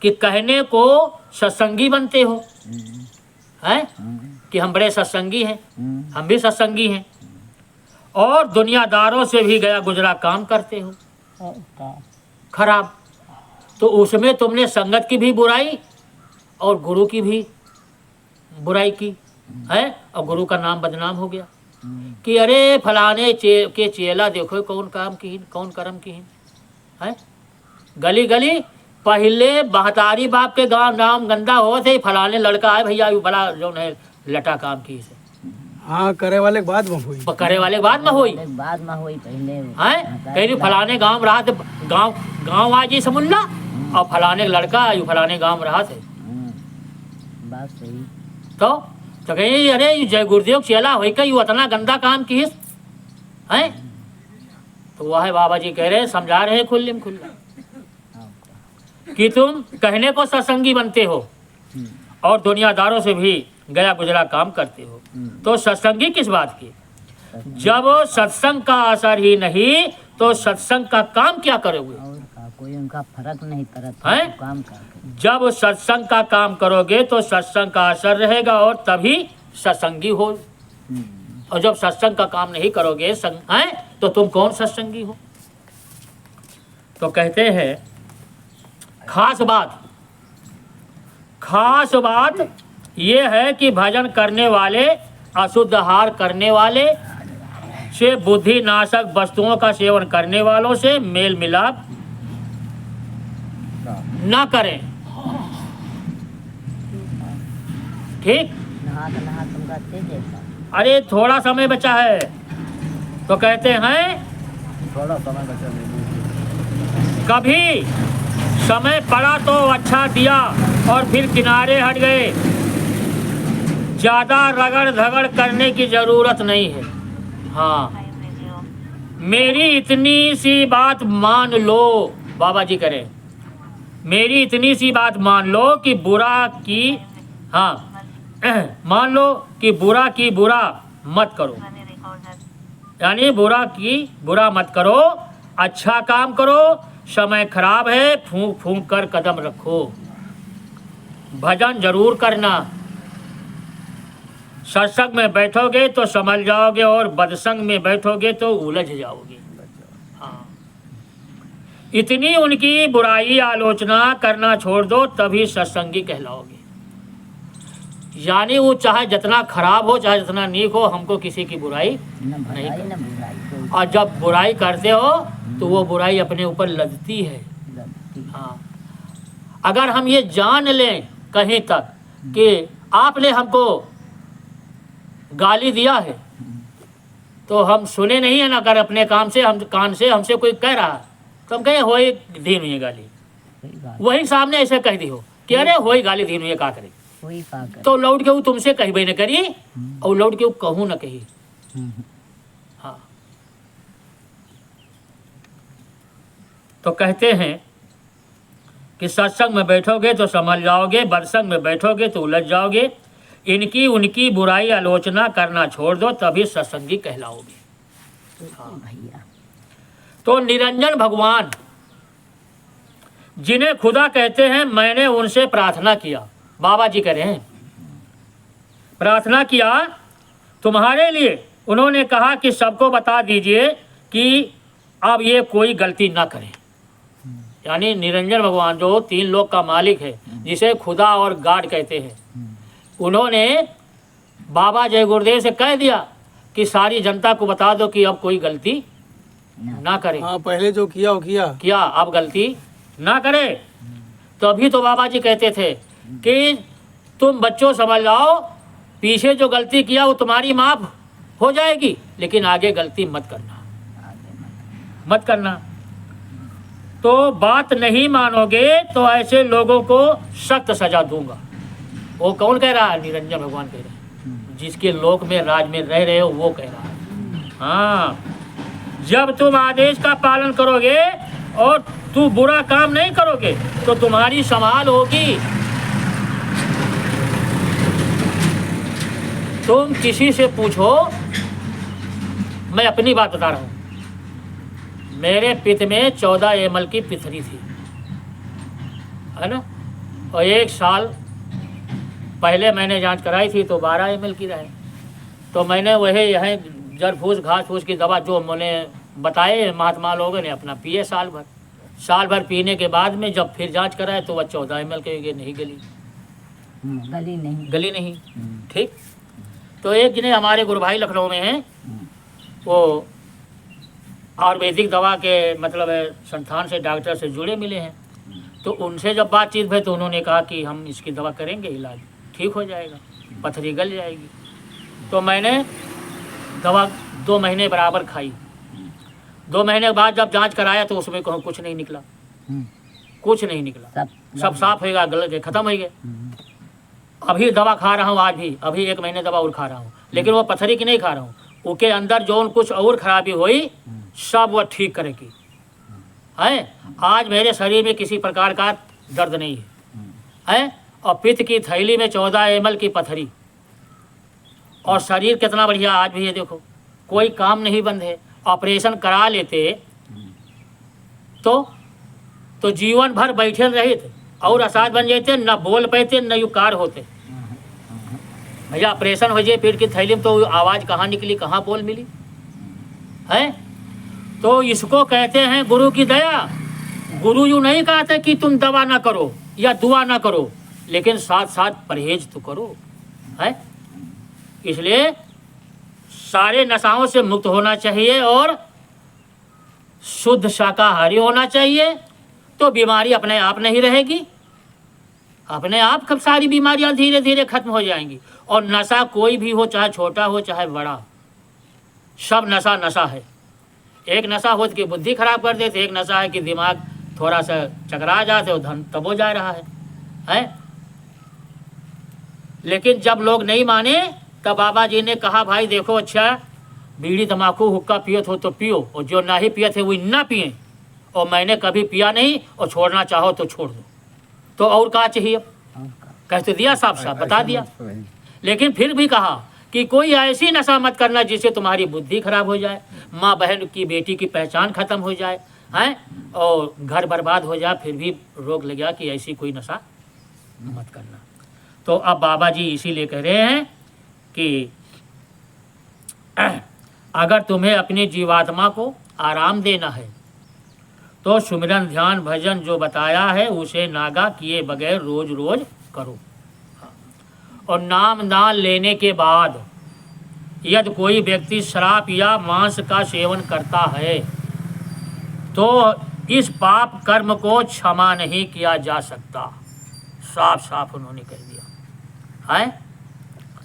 कि कहने को सत्संगी बनते हो हैं कि हम बड़े सत्संगी हैं, हम भी सत्संगी हैं, और दुनियादारों से भी गया गुजरा काम करते हो खराब। तो उसमें तुमने संगत की भी बुराई और गुरु की भी बुराई की है, और गुरु का नाम बदनाम हो गया कि अरे फलाने के चेला देखो कौन काम की कौन कर्म की है। गली गली पहले बहतारी बाप के गांव नाम गंदा हो थे, फलाने लड़का है भैया बड़ा जो है लटा काम की से। हाँ, करे वाले के बाद में हुई। करे वाले के बाद में हुई बाद में हुई पहले है। कहीं फलाने गांव रहा थे, गांव आजी समुल्ला और फलाने लड़का फलाने गांव रहा थे। बात सही। तो कहीं अरे जय गुरुदेव चेला हो कहीं उतना गंदा काम की है। तो वह बाबा जी कह रहे समझा रहे खुल्लम खुल्ला कि तुम कहने को सत्संगी बनते हो और दुनियादारों से भी गया गुजरा काम करते हो। तो सत्संगी किस बात की? जब सत्संग का असर ही नहीं तो सत्संग का काम क्या करोगे? और का कोई उनका फर्क नहीं पड़ता हैं? तो काम करके। जब सत्संग का काम करोगे तो सत्संग का असर रहेगा और तभी सत्संगी हो। और जब सत्संग का काम नहीं करोगे हैं तो तुम कौन सत्संगी हो? तो कहते हैं खास बात ये है कि भजन करने वाले अशुद्ध आहार करने वाले से बुद्धि नाशक वस्तुओं का सेवन करने वालों से मेल मिलाप ना करें। ठीक? नहा तुमका तेज जैसा। अरे थोड़ा समय बचा है तो कहते हैं थोड़ा समय बचा कभी समय पड़ा तो अच्छा दिया और फिर किनारे हट गए। ज़्यादा रगड़ धगड़ करने की ज़रूरत नहीं है। हाँ, मेरी इतनी सी बात मान लो, बाबा जी करें, मेरी इतनी सी बात मान लो कि बुरा की मान लो कि बुरा की बुरा मत करो, यानी बुरा की बुरा मत करो, अच्छा काम करो। समय खराब है, फूंक फूंक कर कदम रखो। भजन जरूर करना। सत्संग में बैठोगे तो समझ जाओगे और बदसंग में बैठोगे तो उलझ जाओगे। हाँ, इतनी उनकी बुराई आलोचना करना छोड़ दो तभी सत्संगी कहलाओगे। यानी वो चाहे जितना खराब हो चाहे जितना नीक हो, हमको किसी की बुराई न नहीं भलाई न बुराई। और जब बुराई करते हो तो वो बुराई अपने ऊपर लगती है। हाँ, अगर हम ये जान लें कहीं तक कि आपने हमको गाली दिया है तो हम सुने नहीं है ना, अगर अपने काम से हम कान से हमसे कोई कह रहा तो हम कहें होई दीन हुई गाली, वही सामने ऐसे कह दी हो कि अरे होई गाली दीन हुई का करे, तो लौट के वो तुमसे कहबे न करी और लौट के वो कहूँ न कही। हाँ, तो कहते हैं कि सत्संग में बैठोगे तो समझ जाओगे, बदसंग में बैठोगे तो उलझ जाओगे। इनकी उनकी बुराई आलोचना करना छोड़ दो, तभी सत्संगी कहलाओगे। भैया तो निरंजन भगवान जिन्हें खुदा कहते हैं, मैंने उनसे प्रार्थना किया, बाबा जी कह रहे हैं, प्रार्थना किया तुम्हारे लिए। उन्होंने कहा कि सबको बता दीजिए कि अब ये कोई गलती ना करें। यानी निरंजन भगवान जो 3 लोक का मालिक है, जिसे खुदा और गाड कहते हैं, उन्होंने बाबा जय गुरुदेव से कह दिया कि सारी जनता को बता दो कि अब कोई गलती ना करे। हाँ, पहले जो किया वो किया, अब गलती ना करे। तो अभी तो बाबा जी कहते थे कि तुम बच्चों समझ जाओ, पीछे जो गलती किया वो तुम्हारी माफ हो जाएगी, लेकिन आगे गलती मत करना। तो बात नहीं मानोगे तो ऐसे लोगों को सख्त सजा दूंगा। वो कौन कह रहा है? निरंजन भगवान कह रहे हैं, जिसके लोक में राज में रह रहे हो वो कह रहा है। हाँ, जब तुम आदेश का पालन करोगे और तू बुरा काम नहीं करोगे तो तुम्हारी संभाल होगी। तुम किसी से पूछो, मैं अपनी बात बता रहा हूँ, मेरे पित्त में 14 ml की पथरी थी, है ना, और 1 साल पहले मैंने जांच कराई थी तो 12 ml की रहे। तो मैंने वही यह जड़ फूस घास फूस की दवा जो मैंने बताए महात्मा लोगों ने अपना पिए साल भर पीने के बाद में जब फिर जांच कराए तो वह 14 ml के नहीं गली नहीं। ठीक। तो एक जिन्हें हमारे गुरु भाई लखनऊ में हैं, वो आयुर्वेदिक दवा के मतलब संस्थान से डॉक्टर से जुड़े मिले हैं, तो उनसे जब बातचीत हुई तो उन्होंने कहा कि हम इसकी दवा करेंगे, इलाज ठीक हो जाएगा, पथरी गल जाएगी। तो मैंने दवा 2 महीने बराबर खाई। 2 महीने के बाद जब जांच कराया तो उसमें कुछ नहीं निकला, सब साफ हो गया, गल के खत्म हो गए। अभी दवा खा रहा हूँ, आज भी अभी 1 महीने दवा और खा रहा हूँ, लेकिन वो पथरी की नहीं खा रहा हूँ, उसके अंदर जो कुछ और खराबी हुई सब वह ठीक करेगी। है, आज मेरे शरीर में किसी प्रकार का दर्द नहीं है, और पित्त की थैली में 14 ml की पथरी, और शरीर कितना बढ़िया आज भी है। देखो, कोई काम नहीं बंद है। ऑपरेशन करा लेते तो जीवन भर बैठे रहे थे और असाध बन जाते, न बोल पाते न युकार होते। भैया ऑपरेशन हो जाए पेट की थैली में तो आवाज़ कहाँ निकली, कहाँ बोल मिली है। तो इसको कहते हैं गुरु की दया। गुरु यूँ नहीं कहते कि तुम दवा ना करो या दुआ ना करो, लेकिन साथ साथ परहेज तो करो, है। इसलिए सारे नशाओं से मुक्त होना चाहिए और शुद्ध शाकाहारी होना चाहिए, तो बीमारी अपने आप नहीं रहेगी, अपने आप कब सारी बीमारियां धीरे धीरे खत्म हो जाएंगी। और नशा कोई भी हो, चाहे छोटा हो चाहे बड़ा, सब नशा है। एक नशा हो कि बुद्धि खराब कर देते, एक नशा है कि दिमाग थोड़ा सा चकरा जाते और धन तब हो जा रहा है। लेकिन जब लोग नहीं माने तब बाबा जी ने कहा, भाई देखो, अच्छा बीड़ी तम्बाकू हुक्का पियो तो पियो, और जो ना ही पिए थे वो ना पिए, और मैंने कभी पिया नहीं, और छोड़ना चाहो तो छोड़ दो। तो और क्या चाहिए? कह तो दिया, साफ साफ बता दिया। लेकिन फिर भी कहा कि कोई ऐसी नशा मत करना जिससे तुम्हारी बुद्धि खराब हो जाए, माँ बहन की बेटी की पहचान खत्म हो जाए, हैं, और घर बर्बाद हो जाए। फिर भी रोक लग गया कि ऐसी कोई नशा मत करना। तो अब बाबा जी इसीलिए कह रहे हैं कि अगर तुम्हें अपनी जीवात्मा को आराम देना है तो सुमिरन ध्यान भजन जो बताया है उसे नागा किए बगैर रोज रोज करो। और नाम दान लेने के बाद यदि कोई व्यक्ति शराब या मांस का सेवन करता है तो इस पाप कर्म को क्षमा नहीं किया जा सकता। साफ साफ उन्होंने कह दिया है।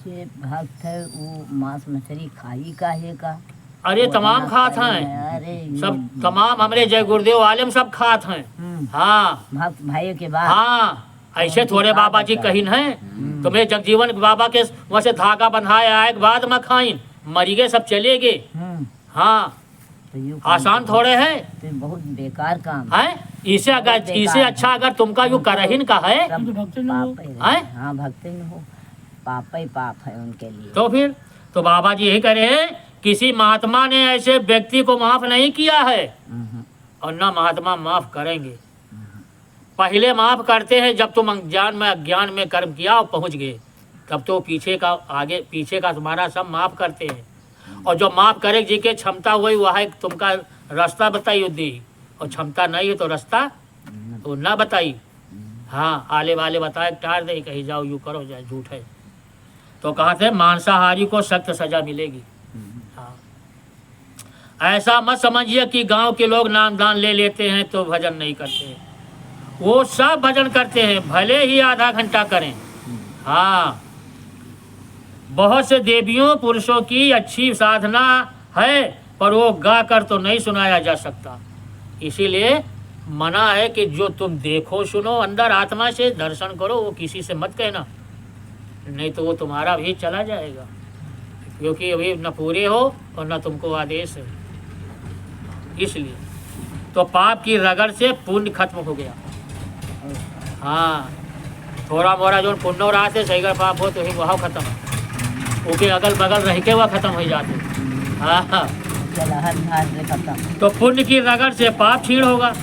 ये भक्त है वो मांस मछली खाई का है का? अरे तमाम खात हैं, अरे सब तमाम हमारे जय गुरुदेव आलम सब खात हैं। हाँ भक्त भाई के बाद हाँ, ऐसे थोड़े बाबा जी कहीन हैं। तुम्हें जगजीवन बाबा के वहाँ से धागा बंधाया आए के बाद में खाइन, मरी गए सब चले गए। हाँ, तो यूं आसान थोड़े है, तो बहुत बेकार काम है। इससे अच्छा अगर तुमका यू करहीन का है सब तो भक्ति न हो। पाप ही हैं? रहे। हाँ भक्ति न हो, पाप ही पाप है उनके लिए। तो फिर तो बाबा जी यही करे हैं, किसी महात्मा ने ऐसे व्यक्ति को माफ नहीं किया है और ना महात्मा माफ करेंगे। पहले माफ करते हैं जब तुम अज्ञान में कर्म किया और पहुंच गए, तब तो पीछे का तुम्हारा सब माफ करते हैं। और जो माफ करे जी के क्षमता हुई वह है तुमका रास्ता बताई दी, और क्षमता नहीं है तो रास्ता तो ना बताई। हाँ, आले वाले बताए टार दे, कहीं जाओ यू करो जाए झूठ है। तो कहते हैं मांसाहारी को सख्त सजा मिलेगी। हाँ, ऐसा मत समझिए कि गांव के लोग नाम दान ले लेते हैं तो भजन नहीं करते हैं। वो सब भजन करते हैं, भले ही आधा घंटा करें। हाँ, बहुत से देवियों पुरुषों की अच्छी साधना है, पर वो गा कर तो नहीं सुनाया जा सकता। इसीलिए मना है कि जो तुम देखो सुनो अंदर आत्मा से दर्शन करो, वो किसी से मत कहना, नहीं तो वो तुम्हारा भी चला जाएगा, क्योंकि अभी न पूरे हो और न तुमको आदेश है। इसलिए तो पाप की रगड़ से पुण्य खत्म हो गया। हाँ, थोड़ा मोड़ा जो पुण्य रहा थे सही कर पाप हो तो ही वह खत्म, ओके अगल बगल रह के वह खत्म हो जाते। हाँ, से खत्म। तो पुण्य की रगड़ से पाप छीण होगा,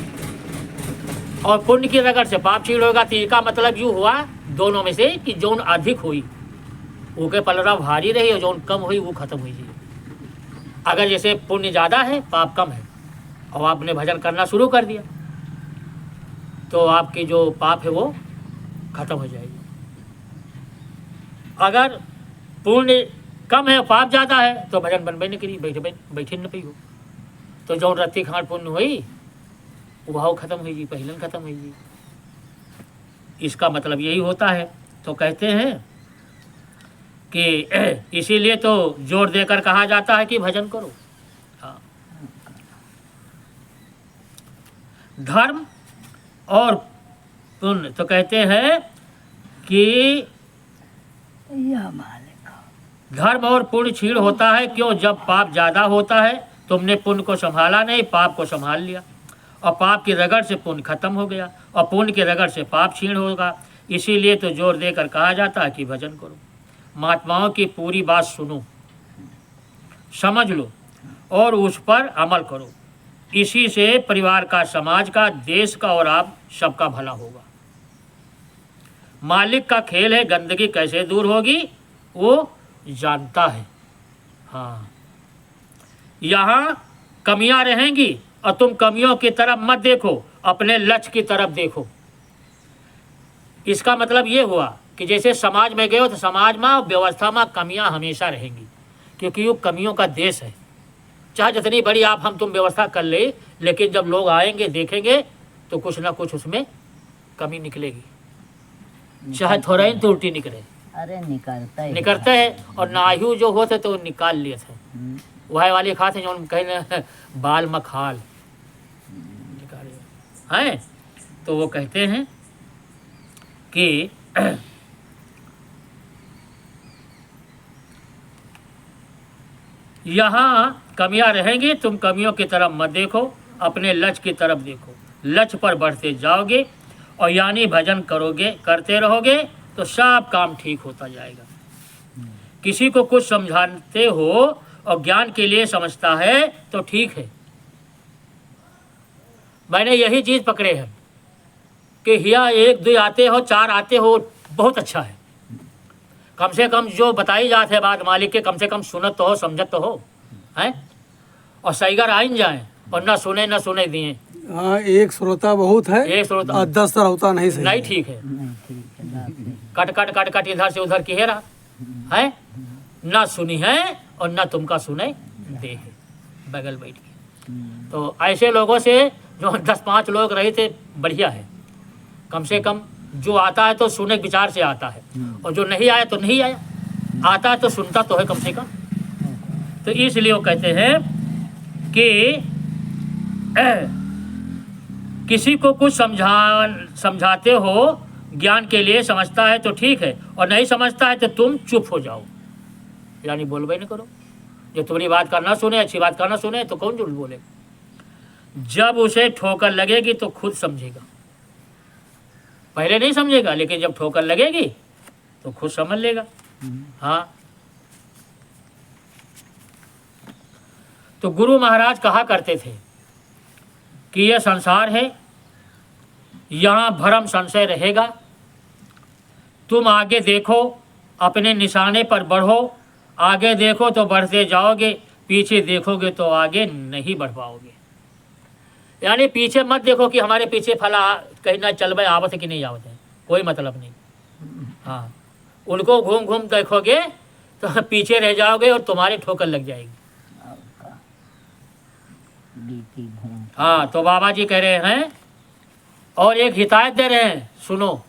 और पुण्य की रगड़ से पाप छीण होगा। तो इसका मतलब यूँ हुआ दोनों में से कि जौन अधिक हुई ओके पलरा भारी रही और जौन कम हुई वो खत्म हुई। अगर जैसे पुण्य ज़्यादा है पाप कम है और आपने भजन करना शुरू कर दिया तो आपकी जो पाप है वो खत्म हो जाएगी। अगर पुण्य कम है पाप ज़्यादा है तो भजन बनबे नहीं करी, बैठे न पी हो, तो जौन रत्ती खाड़ पुण्य हुई वह खत्म हुई, पहले खत्म हुई। इसका मतलब यही होता है। तो कहते हैं कि इसीलिए तो जोर देकर कहा जाता है कि भजन करो। हाँ, धर्म और पुण्य तो कहते हैं कि या मालिक धर्म और पुण्य छीण होता है। क्यों? जब पाप ज़्यादा होता है तुमने पुण्य को संभाला नहीं, पाप को संभाल लिया, और पाप की रगड़ से पुण्य खत्म हो गया और पुण्य की रगड़ से पाप छीण होगा। इसीलिए तो जोर देकर कहा जाता है कि भजन करो। महात्माओं की पूरी बात सुनो, समझ लो और उस पर अमल करो। इसी से परिवार का, समाज का, देश का और आप सबका भला होगा। मालिक का खेल है, गंदगी कैसे दूर होगी वो जानता है। हाँ, यहाँ कमियां रहेंगी और तुम कमियों की तरफ मत देखो, अपने लक्ष्य की तरफ देखो। इसका मतलब ये हुआ कि जैसे समाज में गए हो तो समाज में व्यवस्था में कमियां हमेशा रहेंगी, क्योंकि ये कमियों का देश है। चाहे जितनी बड़ी आप हम तुम व्यवस्था कर ले, लेकिन जब लोग आएंगे देखेंगे तो कुछ ना कुछ उसमें कमी निकलेगी, चाहे थोड़ा ही त्रुटि निकले। अरे निकलते हैं और नाहू जो होते तो निकाल लिए थे। वह वाली खाते जो कहीं बाल मखाल हैं। तो वो कहते हैं कि यहाँ कमियां रहेंगी, तुम कमियों की तरफ मत देखो, अपने लक्ष्य की तरफ देखो। लक्ष्य पर बढ़ते जाओगे और यानी भजन करोगे, करते रहोगे तो सब काम ठीक होता जाएगा। किसी को कुछ समझाते हो और ज्ञान के लिए समझता है तो ठीक है। मैंने यही चीज़ पकड़े हैं कि हिया 1 2 आते हो, 4 आते हो, बहुत अच्छा है। कम से कम जो बताई जाते है बात मालिक के, कम से कम सुनत तो हो, समझत तो हो, हैं? और सहीगर आइन जाए और ना सुने दिए। हाँ, एक श्रोता बहुत है, एक श्रोता और 10 श्रोता नहीं सही नहीं है। ठीक है। कट इधर से उधर की हेरा है, ना सुनी है और ना तुमका सुने दे है बगल बैठ के। तो ऐसे लोगों से जो 10-5 लोग रहे थे बढ़िया है। कम से कम जो आता है तो सुने विचार से आता है, और जो नहीं आया तो नहीं आया, आता है तो सुनता तो है कम से कम। तो इसलिए वो कहते हैं कि किसी को कुछ समझाते हो, ज्ञान के लिए समझता है तो ठीक है, और नहीं समझता है तो तुम चुप हो जाओ, यानी बोलबे नहीं करो। जो तुम्हारी बात करना सुने, अच्छी बात करना सुने तो कौन झूठ बोले। जब उसे ठोकर लगेगी तो खुद समझेगा, पहले नहीं समझेगा, लेकिन जब ठोकर लगेगी तो खुद समझ लेगा। हाँ, तो गुरु महाराज कहा करते थे कि यह संसार है, यहाँ भरम संशय रहेगा, तुम आगे देखो, अपने निशाने पर बढ़ो, आगे देखो तो बढ़ते जाओगे, पीछे देखोगे तो आगे नहीं बढ़ पाओगे। यानी पीछे मत देखो कि हमारे पीछे फला कहीं ना चल भाई आवत है कि नहीं आवत है, कोई मतलब नहीं। हाँ, उनको घूम घूम देखोगे तो पीछे रह जाओगे और तुम्हारे ठोकर लग जाएगी। हाँ, तो बाबा जी कह रहे हैं और एक हिदायत दे रहे हैं, सुनो।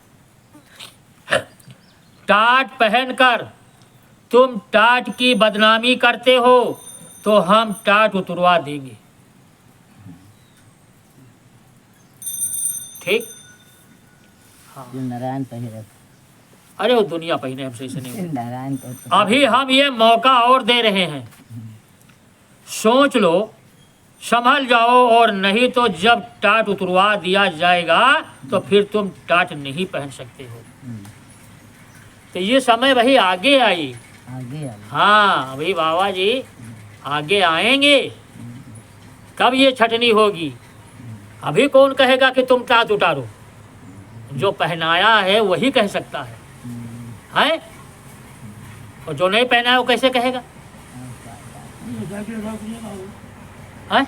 टाट पहनकर तुम टाट की बदनामी करते हो तो हम टाट उतरवा देंगे। ठीक। हाँ, नारायण पहले, अरे वो दुनिया पहिने हमसे ऐसे नहीं होता। नारायण अभी हम ये मौका और दे रहे हैं, सोच लो, संभल जाओ, और नहीं तो जब टाट उतरवा दिया जाएगा तो फिर तुम टाट नहीं पहन सकते हो। तो ये समय वही आगे आई। हाँ, अभी बाबा जी आगे आएंगे, कब ये छटनी होगी। अभी कौन कहेगा कि तुम टाट उतारो, जो पहनाया है वही कह सकता है, हैं? और जो नहीं पहना है वो कैसे कहेगा, हैं?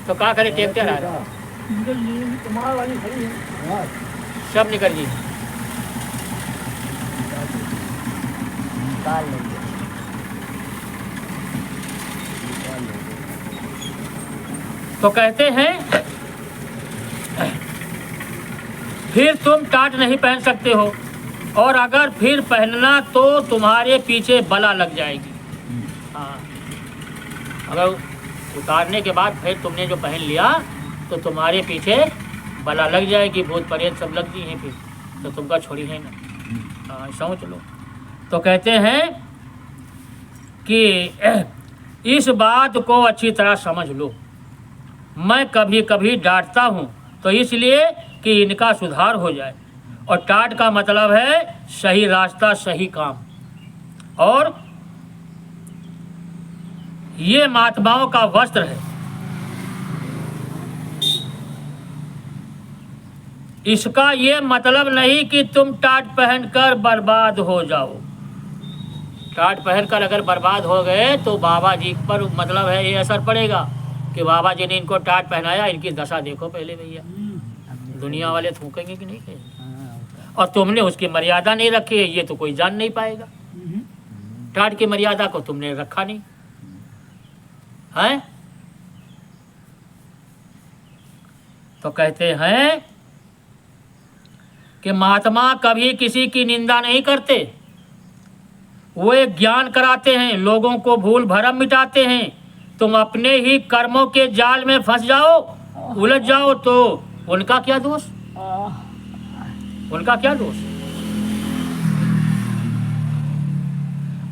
तो क्या करे, ट्रैक्टर आ रहा है, सब निकल जी। तो कहते हैं फिर तुम टाट नहीं पहन सकते हो, और अगर फिर पहनना तो तुम्हारे पीछे बला लग जाएगी। हाँ, अगर उतारने के बाद फिर तुमने जो पहन लिया तो तुम्हारे पीछे बला लग जाएगी, भूत प्रेत सब लग गई हैं, फिर तो तुमका छोड़ी है ना। हाँ, समझ लो। तो कहते हैं कि इस बात को अच्छी तरह समझ लो, मैं कभी कभी डांटता हूँ तो इसलिए कि इनका सुधार हो जाए, और टाट का मतलब है सही रास्ता, सही काम। और ये महात्माओं का वस्त्र है, इसका ये मतलब नहीं कि तुम टाट पहनकर बर्बाद हो जाओ। टाट पहनकर अगर बर्बाद हो गए तो बाबा जी पर मतलब है ये असर पड़ेगा कि बाबा जी ने इनको टाट पहनाया, इनकी दशा देखो पहले भैया, दुनिया वाले थूकेंगे कि नहीं कहेंगे। और तुमने उसकी मर्यादा नहीं रखी है, ये तो कोई जान नहीं पाएगा। टाट की मर्यादा को तुमने रखा नहीं है। तो कहते हैं कि महात्मा कभी किसी की निंदा नहीं करते, वो एक ज्ञान कराते हैं, लोगों को भूल भरम मिटाते हैं। तुम अपने ही कर्मों के जाल में फंस जाओ, उलझ जाओ तो उनका क्या दोष, उनका क्या दोष।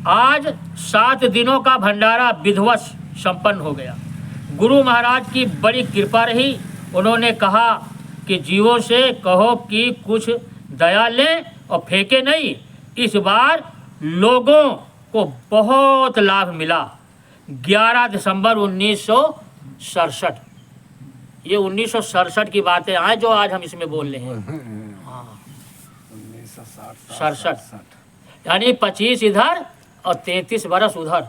आज 7 दिनों का भंडारा विधिवत संपन्न हो गया। गुरु महाराज की बड़ी कृपा रही। उन्होंने कहा कि जीवों से कहो कि कुछ दया लें और फेंके नहीं। इस बार लोगों को बहुत लाभ मिला। 11 दिसंबर 1967, ये 1967 की बातें आए जो आज हम इसमें बोल रहे हैं। हाँ, 1967, यानी 25 इधर और 33 बरस उधर,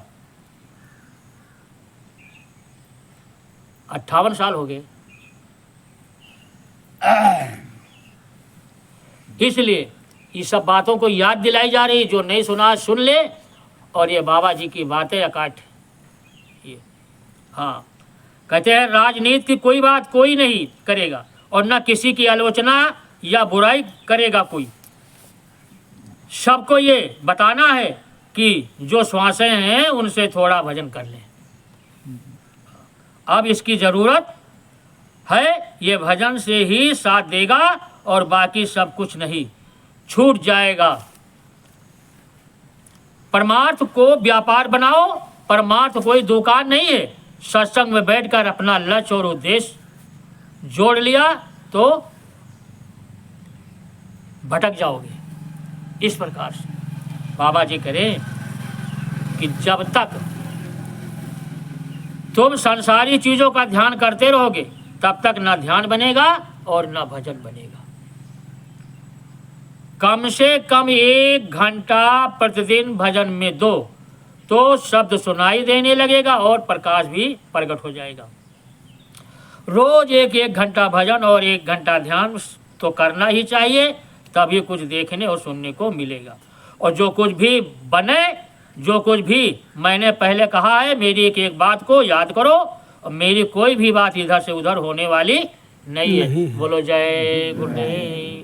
58 साल हो गए। इसलिए ये सब बातों को याद दिलाई जा रही, जो नहीं सुना सुन ले। और ये बाबा जी की बातें अकाट ये। हाँ, कहते हैं राजनीति की कोई बात कोई नहीं करेगा, और न किसी की आलोचना या बुराई करेगा कोई। सबको ये बताना है कि जो श्वासें हैं उनसे थोड़ा भजन कर लें। अब इसकी ज़रूरत है, ये भजन से ही साथ देगा और बाकी सब कुछ नहीं, छूट जाएगा। परमार्थ को व्यापार बनाओ। परमार्थ कोई दुकान नहीं है। सत्संग में बैठकर अपना लक्ष्य और उद्देश्य जोड़ लिया तो भटक जाओगे। इस प्रकार से बाबा जी करें कि जब तक तुम संसारी चीजों का ध्यान करते रहोगे तब तक ना ध्यान बनेगा और ना भजन बनेगा। कम से कम 1 घंटा प्रतिदिन भजन में दो तो शब्द सुनाई देने लगेगा और प्रकाश भी प्रकट हो जाएगा। रोज 1 घंटा भजन और 1 घंटा ध्यान तो करना ही चाहिए, तभी कुछ देखने और सुनने को मिलेगा। और जो कुछ भी बने, जो कुछ भी मैंने पहले कहा है, मेरी एक बात को याद करो और मेरी कोई भी बात इधर से उधर होने वाली नहीं है। बोलो जय गुरुदेव।